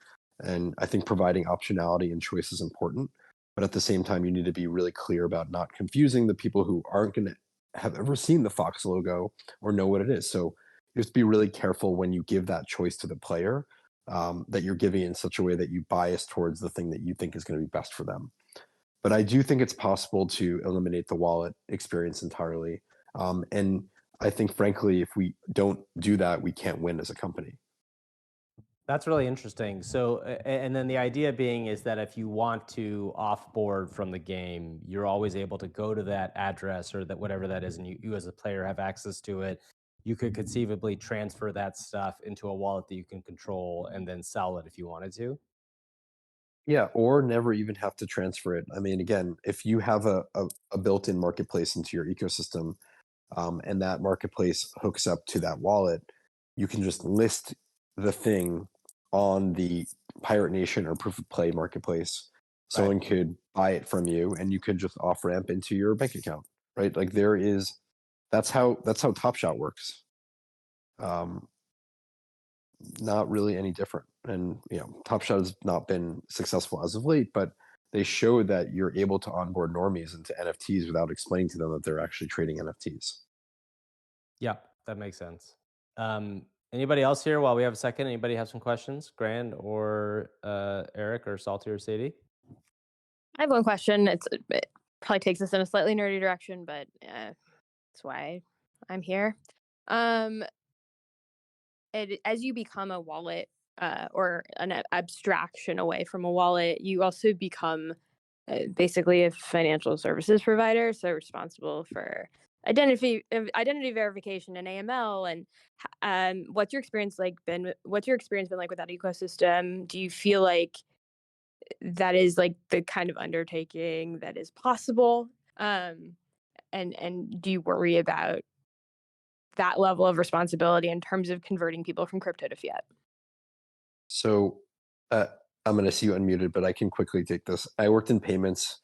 and I think providing optionality and choice is important. But at the same time, you need to be really clear about not confusing the people who aren't going to have ever seen the Fox logo or know what it is. So you have to be really careful when you give that choice to the player, that you're giving in such a way that you bias towards the thing that you think is going to be best for them. But I do think it's possible to eliminate the wallet experience entirely. And I think, frankly, if we don't do that, we can't win as a company. That's really interesting. So, and then the idea being is that if you want to offboard from the game, you're always able to go to that address or that whatever that is, and you as a player have access to it. You could conceivably transfer that stuff into a wallet that you can control and then sell it if you wanted to. Yeah, or never even have to transfer it. I mean, again, if you have a built-in marketplace into your ecosystem, and that marketplace hooks up to that wallet, you can just list the thing on the Pirate Nation or Proof of Play marketplace. Someone could buy it from you, and you could just off ramp into your bank account, right? Like that's how Top Shot works. Not really any different. And Top Shot has not been successful as of late, but they showed that you're able to onboard normies into NFTs without explaining to them that they're actually trading NFTs. Yeah, that makes sense. Anybody else here while we have a second? Anybody have some questions? Grand or Eric or Salty or Sadie? I have one question. It probably takes us in a slightly nerdy direction, but that's why I'm here. As you become a wallet or an abstraction away from a wallet, you also become basically a financial services provider, so responsible for identity verification and AML. And what's your experience been? What's your experience been like with that ecosystem? Do you feel like that is like the kind of undertaking that is possible? And do you worry about that level of responsibility in terms of converting people from crypto to fiat? So I'm going to see you unmuted, but I can quickly take this. I worked in payments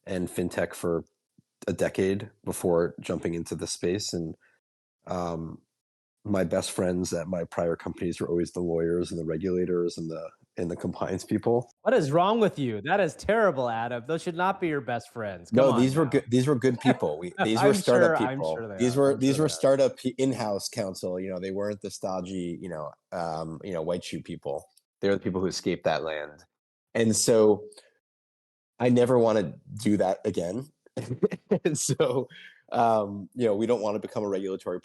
and fintech for a decade before jumping into the space. And my best friends at my prior companies were always the lawyers and the regulators and the compliance people. What is wrong with you? That is terrible, Adam. Those should not be your best friends. Come on these now. were good. These were good people. These were startup people. I'm sure these were startup in-house counsel. They weren't the stodgy, white shoe people. They're the people who escaped that land. And so I never want to do that again. And so, we don't want to become a regulatory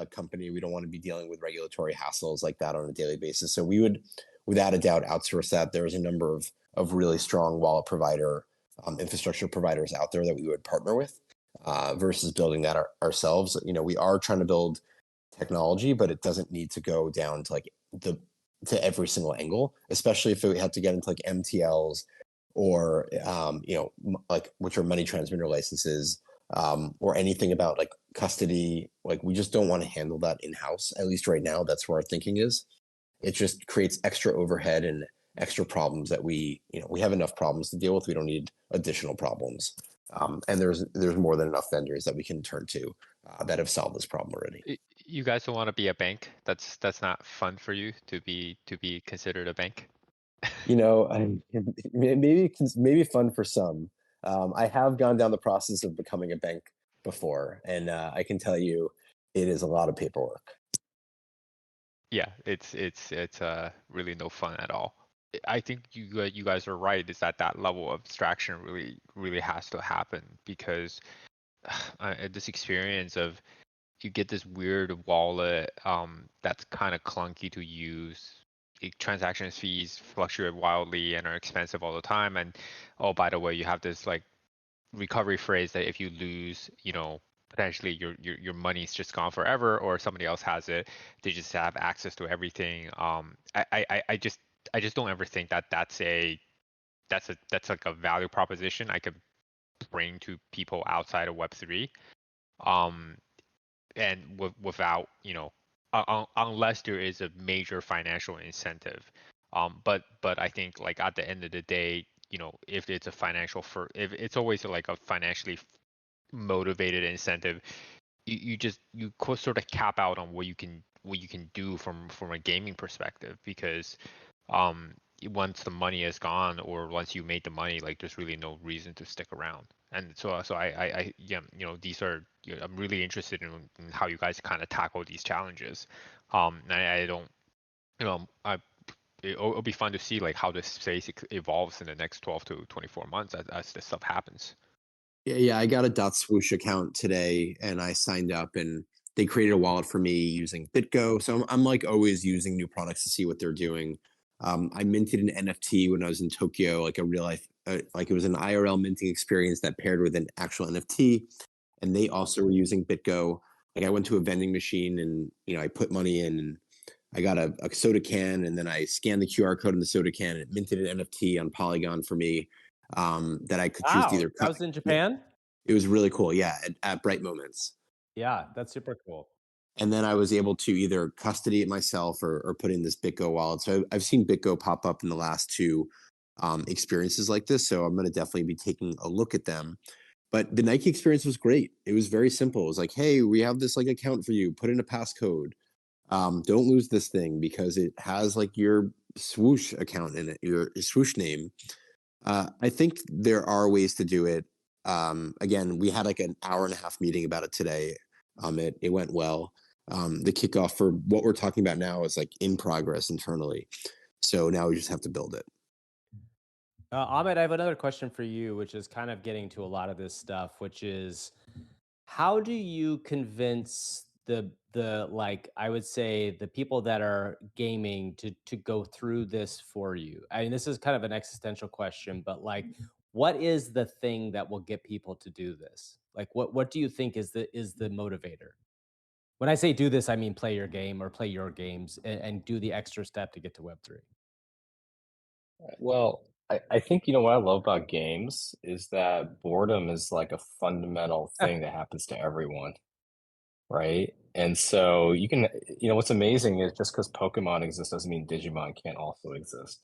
company. We don't want to be dealing with regulatory hassles like that on a daily basis. So we would, without a doubt, outsource that. There's a number of really strong wallet provider, infrastructure providers out there that we would partner with versus building that ourselves. We are trying to build technology, but it doesn't need to go down to to every single angle, especially if we had to get into like MTLs or, which are money transmitter licenses, or anything about like custody. Like we just don't want to handle that in-house. At least right now, that's where our thinking is. It just creates extra overhead and extra problems that we have enough problems to deal with. We don't need additional problems. And there's more than enough vendors that we can turn to that have solved this problem already. You guys don't want to be a bank? That's not fun for you to be considered a bank? Maybe fun for some. I have gone down the process of becoming a bank before, and I can tell you it is a lot of paperwork. Yeah, it's really no fun at all. I think you guys are right. Is that level of abstraction really has to happen, because this experience of you get this weird wallet that's kind of clunky to use. Transaction fees fluctuate wildly and are expensive all the time. And oh, by the way, you have this like recovery phrase that if you lose, potentially your money's just gone forever, or somebody else has it. They just have access to everything. I just don't ever think that's like a value proposition I could bring to people outside of Web3. And without, unless there is a major financial incentive. But I think like at the end of the day, if it's if it's always like a financially motivated incentive, you sort of cap out on what you can do from a gaming perspective, because once the money is gone, or once you made the money, like there's really no reason to stick around. And so I these are, I'm really interested in how you guys kind of tackle these challenges. And I don't, it'll be fun to see like how this space evolves in the next 12 to 24 months as this stuff happens. Yeah, I got a .swoosh account today, and I signed up, and they created a wallet for me using BitGo. So I'm like always using new products to see what they're doing. I minted an NFT when I was in Tokyo, like a real life, like it was an IRL minting experience that paired with an actual NFT. And they also were using BitGo. Like I went to a vending machine and, I put money in, and I got a soda can, and then I scanned the QR code in the soda can, and it minted an NFT on Polygon for me that I could choose to either cut. That was in Japan? It was really cool. Yeah. At Bright Moments. Yeah, that's super cool. And then I was able to either custody it myself or put in this BitGo wallet. So I've seen BitGo pop up in the last two experiences like this. So I'm going to definitely be taking a look at them. But the Nike experience was great. It was very simple. It was like, hey, we have this like account for you. Put in a passcode. Don't lose this thing because it has like your swoosh account in it, your swoosh name. I think there are ways to do it. Again, we had like an hour and a half meeting about it today. It went well. The kickoff for what we're talking about now is like in progress internally. So now we just have to build it. Amitt, I have another question for you, which is kind of getting to a lot of this stuff, which is how do you convince the like I would say the people that are gaming to go through this for you? I mean, this is kind of an existential question, but like what is the thing that will get people to do this? Like what do you think is the motivator? When I say do this, I mean play your game or play your games and do the extra step to get to Web3. Well, I think, what I love about games is that boredom is like a fundamental thing that happens to everyone, right? And so what's amazing is just because Pokemon exists doesn't mean Digimon can't also exist.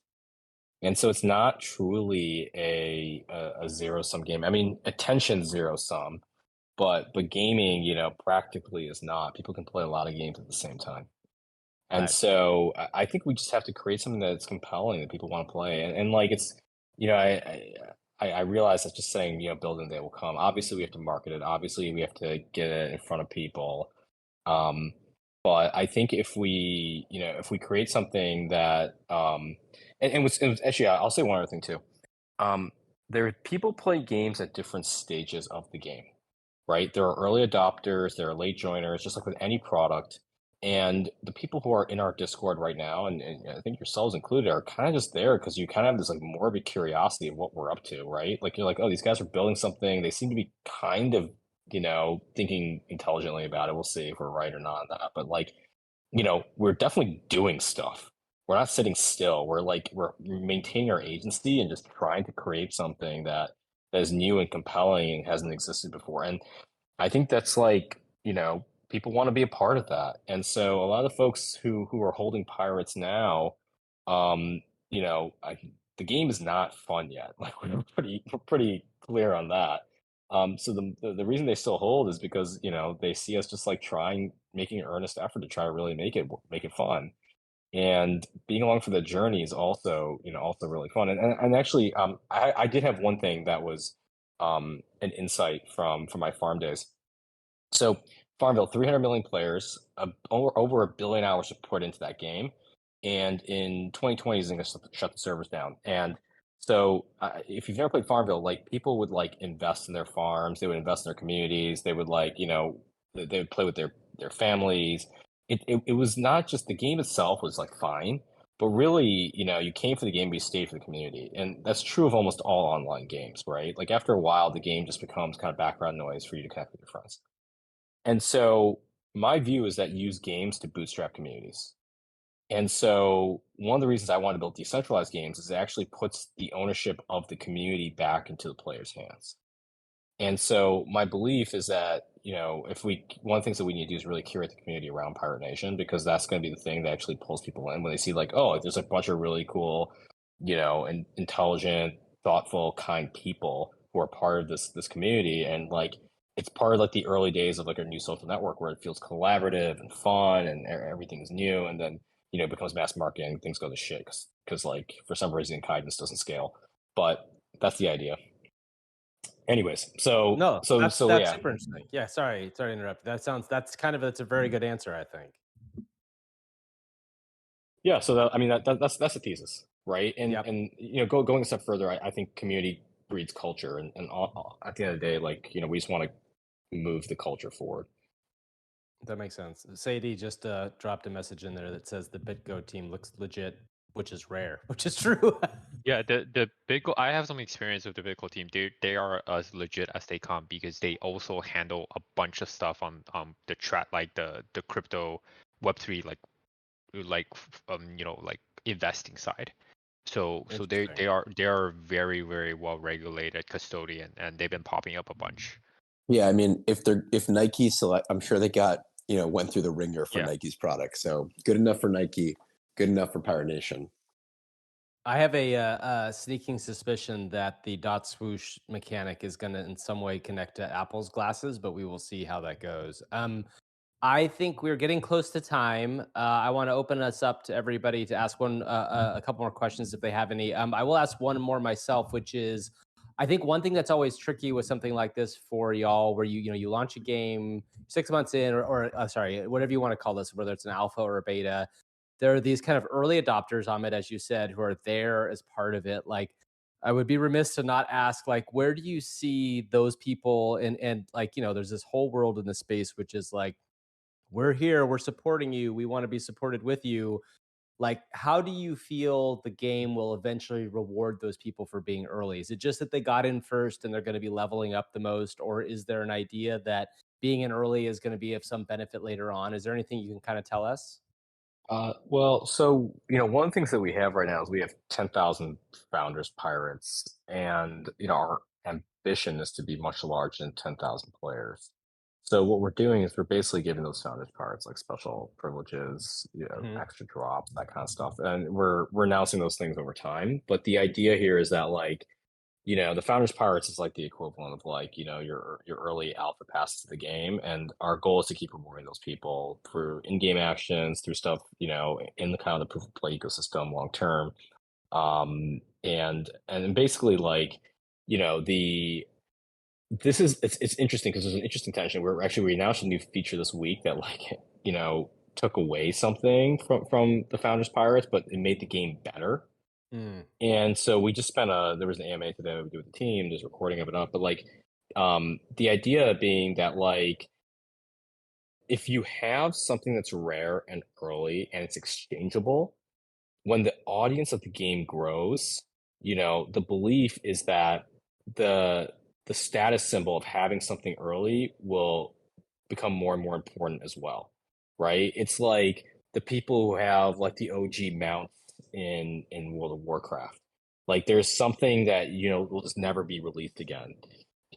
And so it's not truly a zero-sum game. I mean, attention zero-sum, but gaming, practically is not. People can play a lot of games at the same time. And Right. so I think we just have to create something that's compelling that people want to play. And like it's, I realize that just saying, building day will come. Obviously, we have to market it. Obviously, we have to get it in front of people. But I think if we create something that, and it was actually, I'll say one other thing too. There people play games at different stages of the game, right? There are early adopters, there are late joiners, just like with any product. And the people who are in our Discord right now, and I think yourselves included, are kind of just there because you kind of have this like morbid curiosity of what we're up to, right? Like you're like, oh, these guys are building something. They seem to be kind of, thinking intelligently about it. We'll see if we're right or not on that. But like, we're definitely doing stuff. We're not sitting still. We're maintaining our agency and just trying to create something that is new and compelling and hasn't existed before. And I think that's like, people want to be a part of that. And so a lot of the folks who are holding pirates now, um, the game is not fun yet. Like we're pretty clear on that. So the reason they still hold is because, they see us just like making an earnest effort to try to really make it fun. And being along for the journey is also, also really fun. And actually, I did have one thing that was an insight from my farm days. So Farmville, 300 million players, over 1 billion hours put into that game, and in 2020 is going to shut the servers down. And so, if you've never played Farmville, like people would like invest in their farms, they would invest in their communities, they would like they would play with their families. It was not just the game itself was like fine, but really you came for the game, but you stayed for the community, and that's true of almost all online games, right? Like after a while, the game just becomes kind of background noise for you to connect with your friends. And so my view is that use games to bootstrap communities. And so one of the reasons I want to build decentralized games is it actually puts the ownership of the community back into the player's hands. And so my belief is that, one of the things that we need to do is really curate the community around Pirate Nation, because that's going to be the thing that actually pulls people in when they see like, oh, there's a bunch of really cool, and intelligent, thoughtful, kind people who are part of this community. And like, it's part of like the early days of like a new social network where it feels collaborative and fun and everything's new. And then, it becomes mass marketing and things go to shit because like for some reason kindness doesn't scale. But that's the idea. Anyways, so that's yeah. super interesting. Yeah, sorry to interrupt. That's a very good answer, I think. Yeah, so that's the thesis, right? And Yep. and going a step further, I think community breeds culture, and at the end of the day, like we just want to move the culture forward. That makes sense. Sadie just dropped a message in there that says the BitGo team looks legit, which is rare, which is true. Yeah, the Bitcoin. I have some experience with the Bitcoin team. They are as legit as they come because they also handle a bunch of stuff on the like the crypto Web3 like like investing side. So they are very, very well regulated custodian, and they've been popping up a bunch. Yeah, I mean, if Nike select, I'm sure they got went through the ringer for Nike's product. So good enough for Nike, good enough for Pirate Nation. I have a sneaking suspicion that the dot swoosh mechanic is going to in some way connect to Apple's glasses, but we will see how that goes. I think we're getting close to time. I want to open us up to everybody to ask a couple more questions if they have any. I will ask one more myself, which is, I think one thing that's always tricky with something like this for y'all, where you launch a game 6 months in, or sorry, whatever you want to call this, whether it's an alpha or a beta. There are these kind of early adopters, Amitt, as you said, who are there as part of it. Like, I would be remiss to not ask, like, where do you see those people? And like, there's this whole world in the space, which is like, we're here, we're supporting you, we want to be supported with you. Like, how do you feel the game will eventually reward those people for being early? Is it just that they got in first and they're going to be leveling up the most, or is there an idea that being in early is going to be of some benefit later on? Is there anything you can kind of tell us? Well, so, one of the things that we have right now is we have 10,000 founders pirates, and, our ambition is to be much larger than 10,000 players. So what we're doing is we're basically giving those founders pirates like special privileges, extra drops, that kind of stuff. And we're announcing those things over time. But the idea here is that, like, the Founders Pirates is like the equivalent of, like, your early alpha pass to the game, and our goal is to keep rewarding those people through in-game actions, through stuff, in the kind of the proof of play ecosystem long term. And basically, like, it's interesting because there's an interesting tension. We announced a new feature this week that, like, took away something from the Founders Pirates, but it made the game better. And so we just there was an AMA today we do with the team, there's recording of it up, but, like, the idea being that, like, if you have something that's rare and early and it's exchangeable, when the audience of the game grows, the belief is that the status symbol of having something early will become more and more important as well, right? It's like the people who have, like, the OG mounts in World of Warcraft. Like, there's something that, will just never be released again.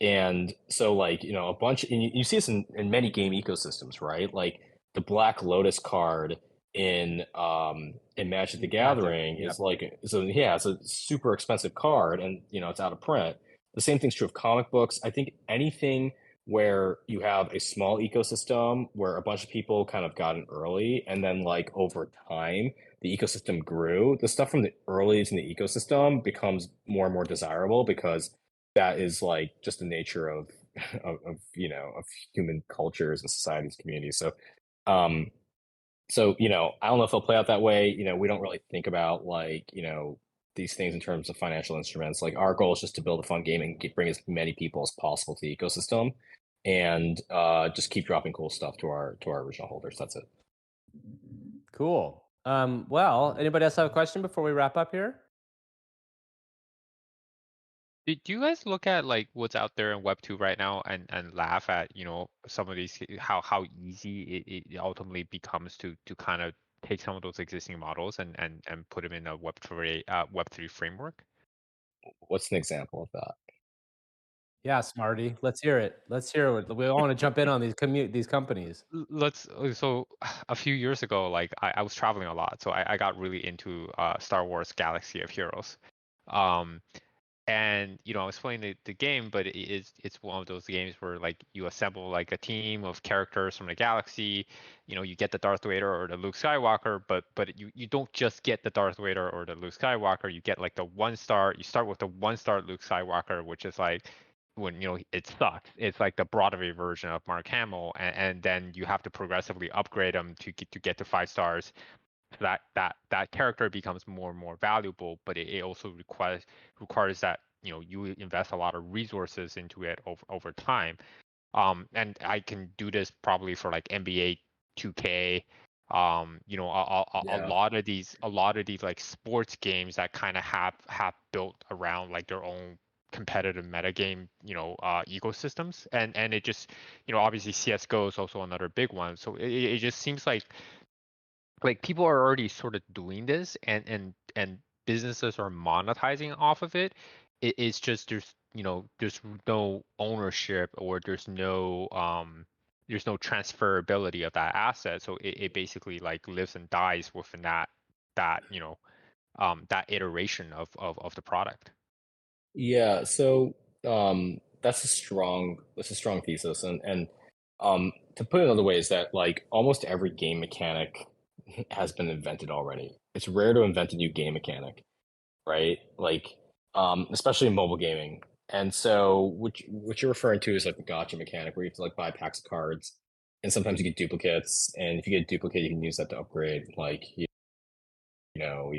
And so, like, a bunch, and you see this in many game ecosystems, right? Like, the Black Lotus card in Magic the Gathering is like, it's a super expensive card, and it's out of print. The same thing's true of comic books. I think anything where you have a small ecosystem where a bunch of people kind of got in early, and then, like, over time the ecosystem grew, the stuff from the earliest in the ecosystem becomes more and more desirable, because that is, like, just the nature of of human cultures and societies, communities. So I don't know if it'll play out that way. We don't really think about, like, these things in terms of financial instruments. Like, our goal is just to build a fun game and bring as many people as possible to the ecosystem, and just keep dropping cool stuff to our original holders. That's it. Cool. Well, anybody else have a question before we wrap up here? Do you guys look at, like, what's out there in Web 2 right now and laugh at, some of these, how easy it ultimately becomes to kind of take some of those existing models and put them in a Web3 framework? What's an example of that? Yeah, Smarty. Let's hear it. We all want to jump in on these companies. So a few years ago, like, I was traveling a lot, so I got really into Star Wars Galaxy of Heroes. And I was playing the game, but it's one of those games where, like, you assemble, like, a team of characters from the galaxy. You get the Darth Vader or the Luke Skywalker, but you don't just get the Darth Vader or the Luke Skywalker. You get, like, the 1-star. You start with the 1-star Luke Skywalker, which is like, when it sucks. It's like the Broadway version of Mark Hamill, and then you have to progressively upgrade them to get to 5 stars. That character becomes more and more valuable, but it also requires that you invest a lot of resources into it over time. And I can do this probably for, like, NBA 2K. A lot of these like sports games that kind of have built around, like, their own competitive metagame ecosystems, and it just obviously CS:GO is also another big one. So it just seems like people are already sort of doing this, and businesses are monetizing off of it. It's just there's no ownership, or there's no transferability of that asset. So it basically, like, lives and dies within that that iteration of the product. Yeah, so that's a strong thesis, and To put it another way is that like almost every game mechanic has been invented already. It's rare to invent a new game mechanic, right? Like, especially in mobile gaming. And so what you're referring to is like the gotcha mechanic where you have to like buy packs of cards, and sometimes you get duplicates, and if you get a duplicate, you can use that to upgrade like you're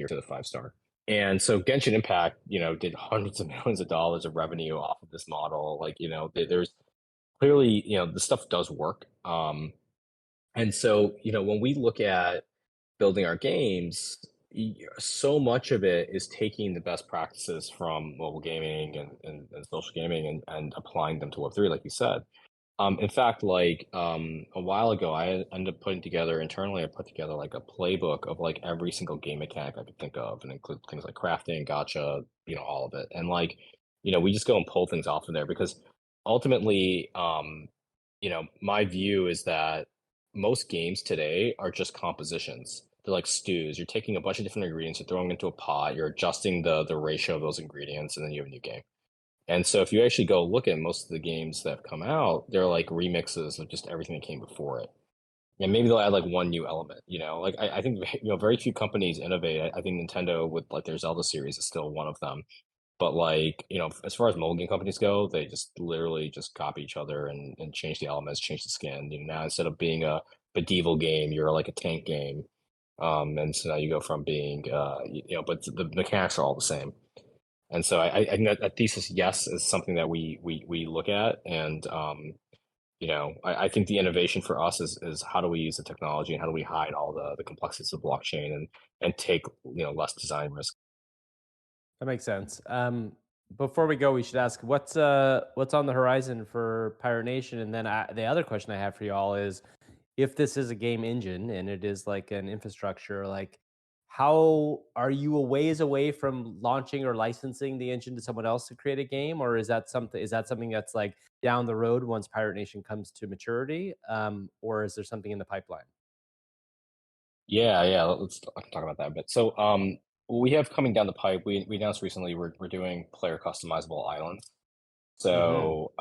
to the 5-star. And so Genshin Impact, did hundreds of millions of dollars of revenue off of this model. Like, there's clearly, the stuff does work. And so, when we look at building our games, so much of it is taking the best practices from mobile gaming and social gaming and applying them to Web3, like you said. In fact, like a while ago, I ended up putting together internally. I put together like a playbook of like every single game mechanic I could think of, and include things like crafting, gotcha, all of it. And like, we just go and pull things off of there because ultimately, my view is that most games today are just compositions. They're like stews. You're taking a bunch of different ingredients, you're throwing them into a pot, you're adjusting the ratio of those ingredients, and then you have a new game. And so if you actually go look at most of the games that have come out, they're like remixes of just everything that came before it. And maybe they'll add like one new element, like I think, very few companies innovate. I think Nintendo with like their Zelda series is still one of them. But like, as far as mobile game companies go, they just literally just copy each other and change the elements, change the skin. Now instead of being a medieval game, you're like a tank game. And so now you go from being, but the mechanics are all the same. And so I think that thesis, yes, is something that we look at. And, I think the innovation for us is how do we use the technology and how do we hide all the complexities of blockchain and take, less design risk. That makes sense. Before we go, we should ask what's on the horizon for Pirate Nation, and then the other question I have for y'all is, if this is a game engine and it is like an infrastructure, like how are you a ways away from launching or licensing the engine to someone else to create a game, or is that something that's like down the road once Pirate Nation comes to maturity, or is there something in the pipeline? Yeah, let's talk about that a bit. So, what we have coming down the pipe, we announced recently we're doing player customizable islands. So,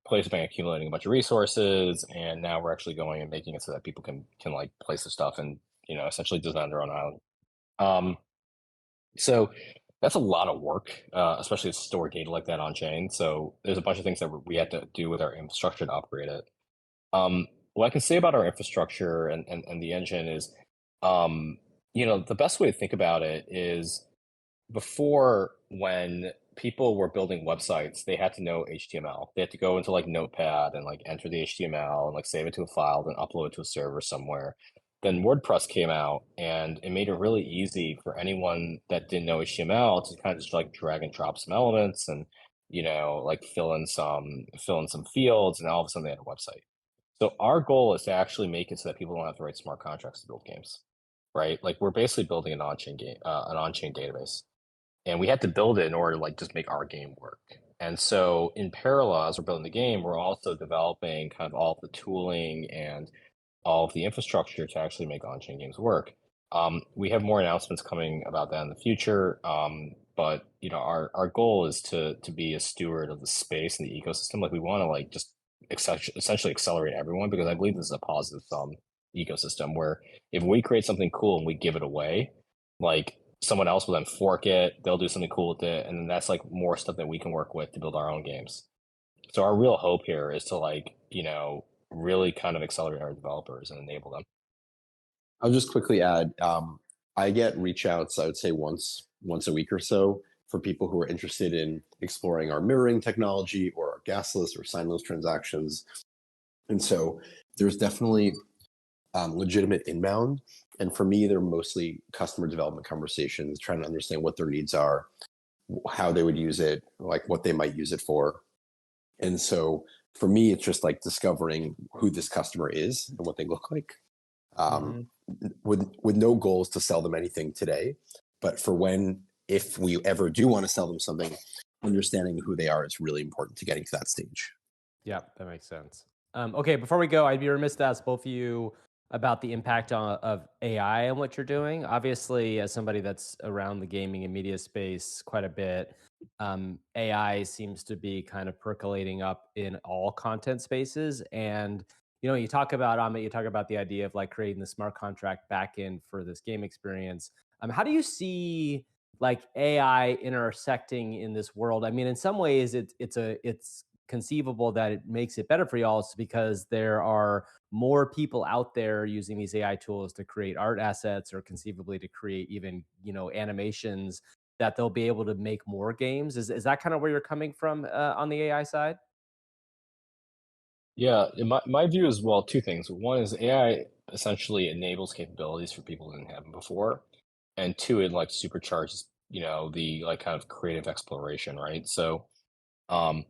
players have been accumulating a bunch of resources, and now we're actually going and making it so that people can like place their stuff and essentially design their own island. So that's a lot of work, especially to store data like that on chain. So there's a bunch of things that we have to do with our infrastructure to upgrade it. What I can say about our infrastructure and the engine is, the best way to think about it is before, when people were building websites, they had to know HTML. They had to go into like Notepad and like enter the HTML and like save it to a file, then upload it to a server somewhere. Then WordPress came out and it made it really easy for anyone that didn't know HTML to kind of just like drag and drop some elements and like fill in some fields, and all of a sudden they had a website. So our goal is to actually make it so that people don't have to write smart contracts to build games, right? Like we're basically building an on-chain database, and we had to build it in order to like just make our game work. And so in parallel, as we're building the game, we're also developing kind of all the tooling and all of the infrastructure to actually make on-chain games work. We have more announcements coming about that in the future. But our goal is to be a steward of the space and the ecosystem. Like we want to like just essentially accelerate everyone, because I believe this is a positive sum ecosystem where if we create something cool and we give it away, like someone else will then fork it, they'll do something cool with it, and then that's like more stuff that we can work with to build our own games. So our real hope here is to like, really kind of accelerate our developers and enable them. I'll just quickly add, I get reach outs, I would say once a week or so, for people who are interested in exploring our mirroring technology or our gasless or signless transactions. And so there's definitely legitimate inbound. And for me, they're mostly customer development conversations, trying to understand what their needs are, how they would use it, like what they might use it for. And so for me, it's just like discovering who this customer is and what they look like, with no goals to sell them anything today. But for if we ever do want to sell them something, understanding who they are is really important to getting to that stage. Yeah, that makes sense. Okay, before we go, I'd be remiss to ask both of you, about the impact of AI and what you're doing. Obviously, as somebody that's around the gaming and media space quite a bit, AI seems to be kind of percolating up in all content spaces. And you talk about Amit, you talk about the idea of like creating the smart contract backend for this game experience. How do you see like AI intersecting in this world? I mean, in some ways, it's conceivable that it makes it better for y'all because there are more people out there using these AI tools to create art assets or conceivably to create even, animations that they'll be able to make more games. Is that kind of where you're coming from on the AI side? Yeah, in my view as well, two things. One is AI essentially enables capabilities for people who didn't have them before, and two, it like supercharges, the like kind of creative exploration, right? So, um,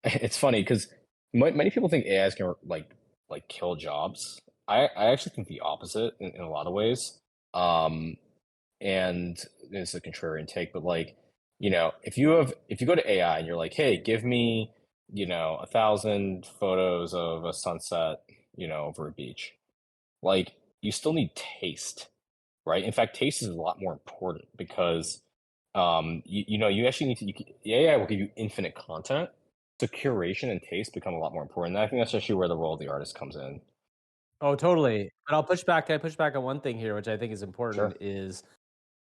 it's funny because many people think AI is gonna like kill jobs. I actually think the opposite in a lot of ways. Um, and it's a contrarian take, but like, if you go to AI and you're like, hey, give me, 1,000 photos of a sunset, over a beach, like you still need taste, right? In fact, taste is a lot more important because you actually need to the AI will give you infinite content. So curation and taste become a lot more important. And I think that's actually where the role of the artist comes in. Oh, totally. But I'll push back. I push back on one thing here, which I think is important, Sure. is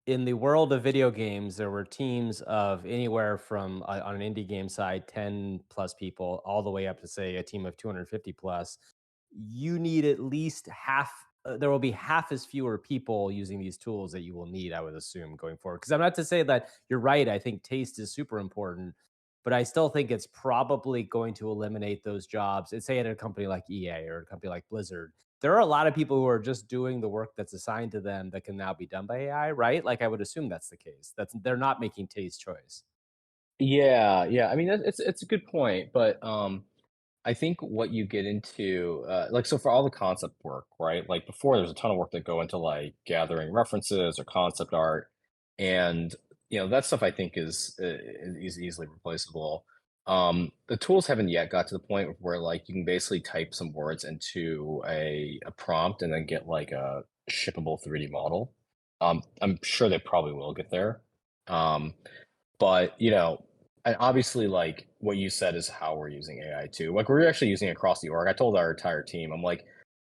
in the world of video games, there were teams of anywhere from on an indie game side, 10 plus people, all the way up to say a team of 250 plus. You need at least half. There will be half as fewer people using these tools that you will need, I would assume, going forward. Because I'm not to say that you're right. I think taste is super important, but I still think it's probably going to eliminate those jobs. And say at a company like EA or a company like Blizzard, there are a lot of people who are just doing the work that's assigned to them that can now be done by AI, right? Like I would assume that's the case. They're not making taste choice. Yeah, yeah. I mean, it's a good point, but I think what you get into, like, so for all the concept work, right? Like before, there's a ton of work that go into like gathering references or concept art, and that stuff I think is easily replaceable. The tools haven't yet got to the point where like you can basically type some words into a prompt and then get like a shippable 3D model. I'm sure they probably will get there. Um, but and obviously like what you said is how we're using AI too. Like we're actually using it across the org. I told our entire team, I'm like,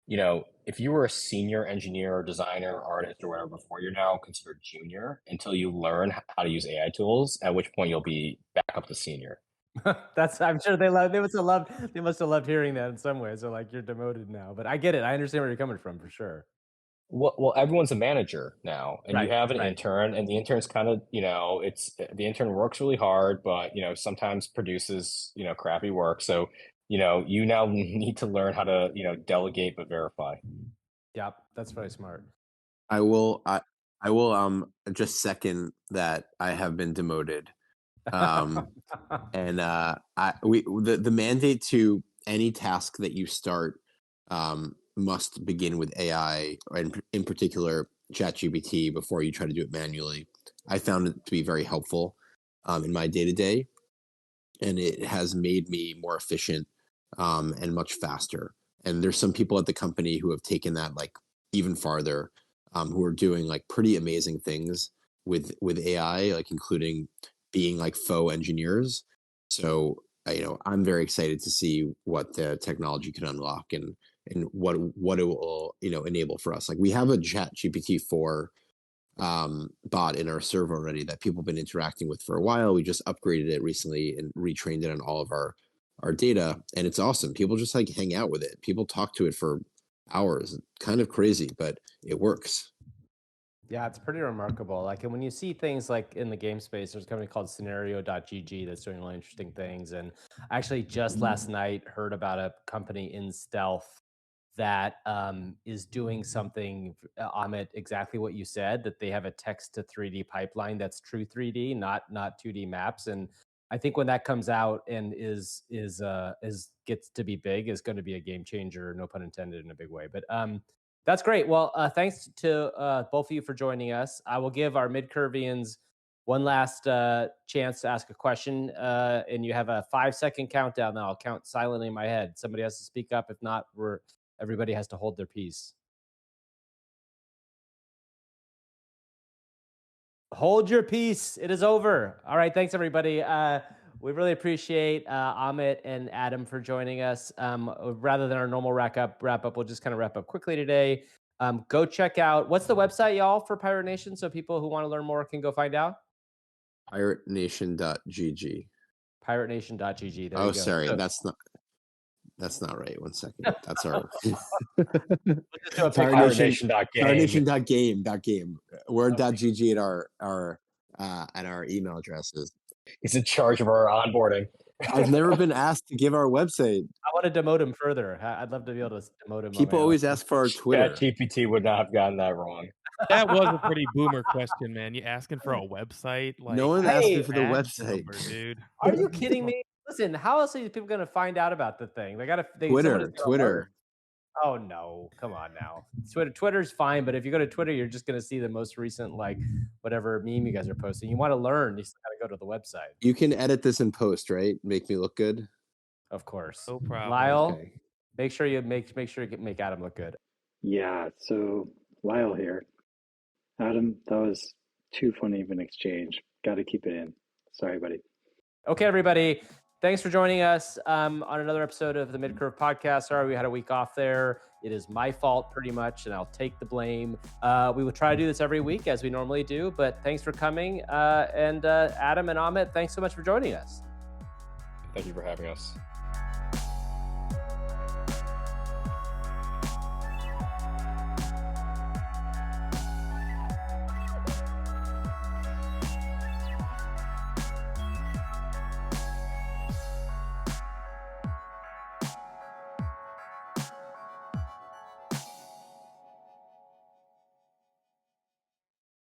if you were a senior engineer or designer or artist or whatever before, you're now considered junior until you learn how to use AI tools, at which point you'll be back up to senior. I'm sure they must have loved hearing that in some ways. So like you're demoted now. But I get it. I understand where you're coming from for sure. Well, everyone's a manager now, and you Right. have an Right. intern, and the intern's kind of, it's the intern works really hard, but sometimes produces, crappy work. So, you now need to learn how to, delegate but verify. Yep. That's very smart. I will just second that I have been demoted. And the mandate to any task that you start must begin with AI, and in particular ChatGPT, before you try to do it manually. I found it to be very helpful in my day to day, and it has made me more efficient and much faster. And there's some people at the company who have taken that like even farther, who are doing like pretty amazing things with AI, like including being like faux engineers. So I'm very excited to see what the technology can unlock and what it will enable for us. Like we have a Chat GPT-4 bot in our server already that people have been interacting with for a while. We just upgraded it recently and retrained it on all of our data, and it's awesome. People just like hang out with it. People talk to it for hours. Kind of crazy, but it works. Yeah, it's pretty remarkable. Like, and when you see things like in the game space, there's a company called Scenario.gg that's doing really interesting things. And I actually just last night heard about a company in stealth that is doing something, Amit, exactly what you said, that they have a text to 3D pipeline that's true 3D, not 2D maps. And I think when that comes out and is gets to be big, is going to be a game changer, no pun intended, in a big way. But that's great. Well, thanks to both of you for joining us. I will give our Midcurvians one last chance to ask a question, and you have a 5-second countdown. Now I'll count silently in my head. Somebody has to speak up. If not, everybody has to hold their peace. Hold your peace. It is over. All right. Thanks, everybody. We really appreciate Amitt and Adam for joining us. Rather than our normal wrap up, we'll just kind of wrap up quickly today. Go check out, what's the website, y'all, for Pirate Nation, so people who want to learn more can go find out? PirateNation.gg. PirateNation.gg. There Oh, you go. sorry. That's not right. 1 second. That's our PirateNation.game. We're .gg at our email addresses. He's in charge of our onboarding. I've never been asked to give our website. I want to demote him further. I'd love to be able to demote him. People always ask for our Twitter. ChatGPT would not have gotten that wrong. That was a pretty boomer question, man. You asking for a website? Like, no one's asking for the website, number, dude. Are you kidding me? Listen, how else are these people going to find out about the thing? Twitter. Oh no, come on now. Twitter's fine, but if you go to Twitter, you're just going to see the most recent, like, whatever meme you guys are posting. You want to learn, you still got to go to the website. You can edit this in post, right? Make me look good. Of course. No problem. Lyle, Okay. make sure you make Adam look good. Yeah, so Lyle here. Adam, that was too funny of an exchange. Got to keep it in. Sorry, buddy. Okay, everybody. Thanks for joining us on another episode of the Midcurve podcast. Sorry, we had a week off there. It is my fault pretty much, and I'll take the blame. We will try to do this every week as we normally do, but thanks for coming. And Adam and Amitt, thanks so much for joining us. Thank you for having us.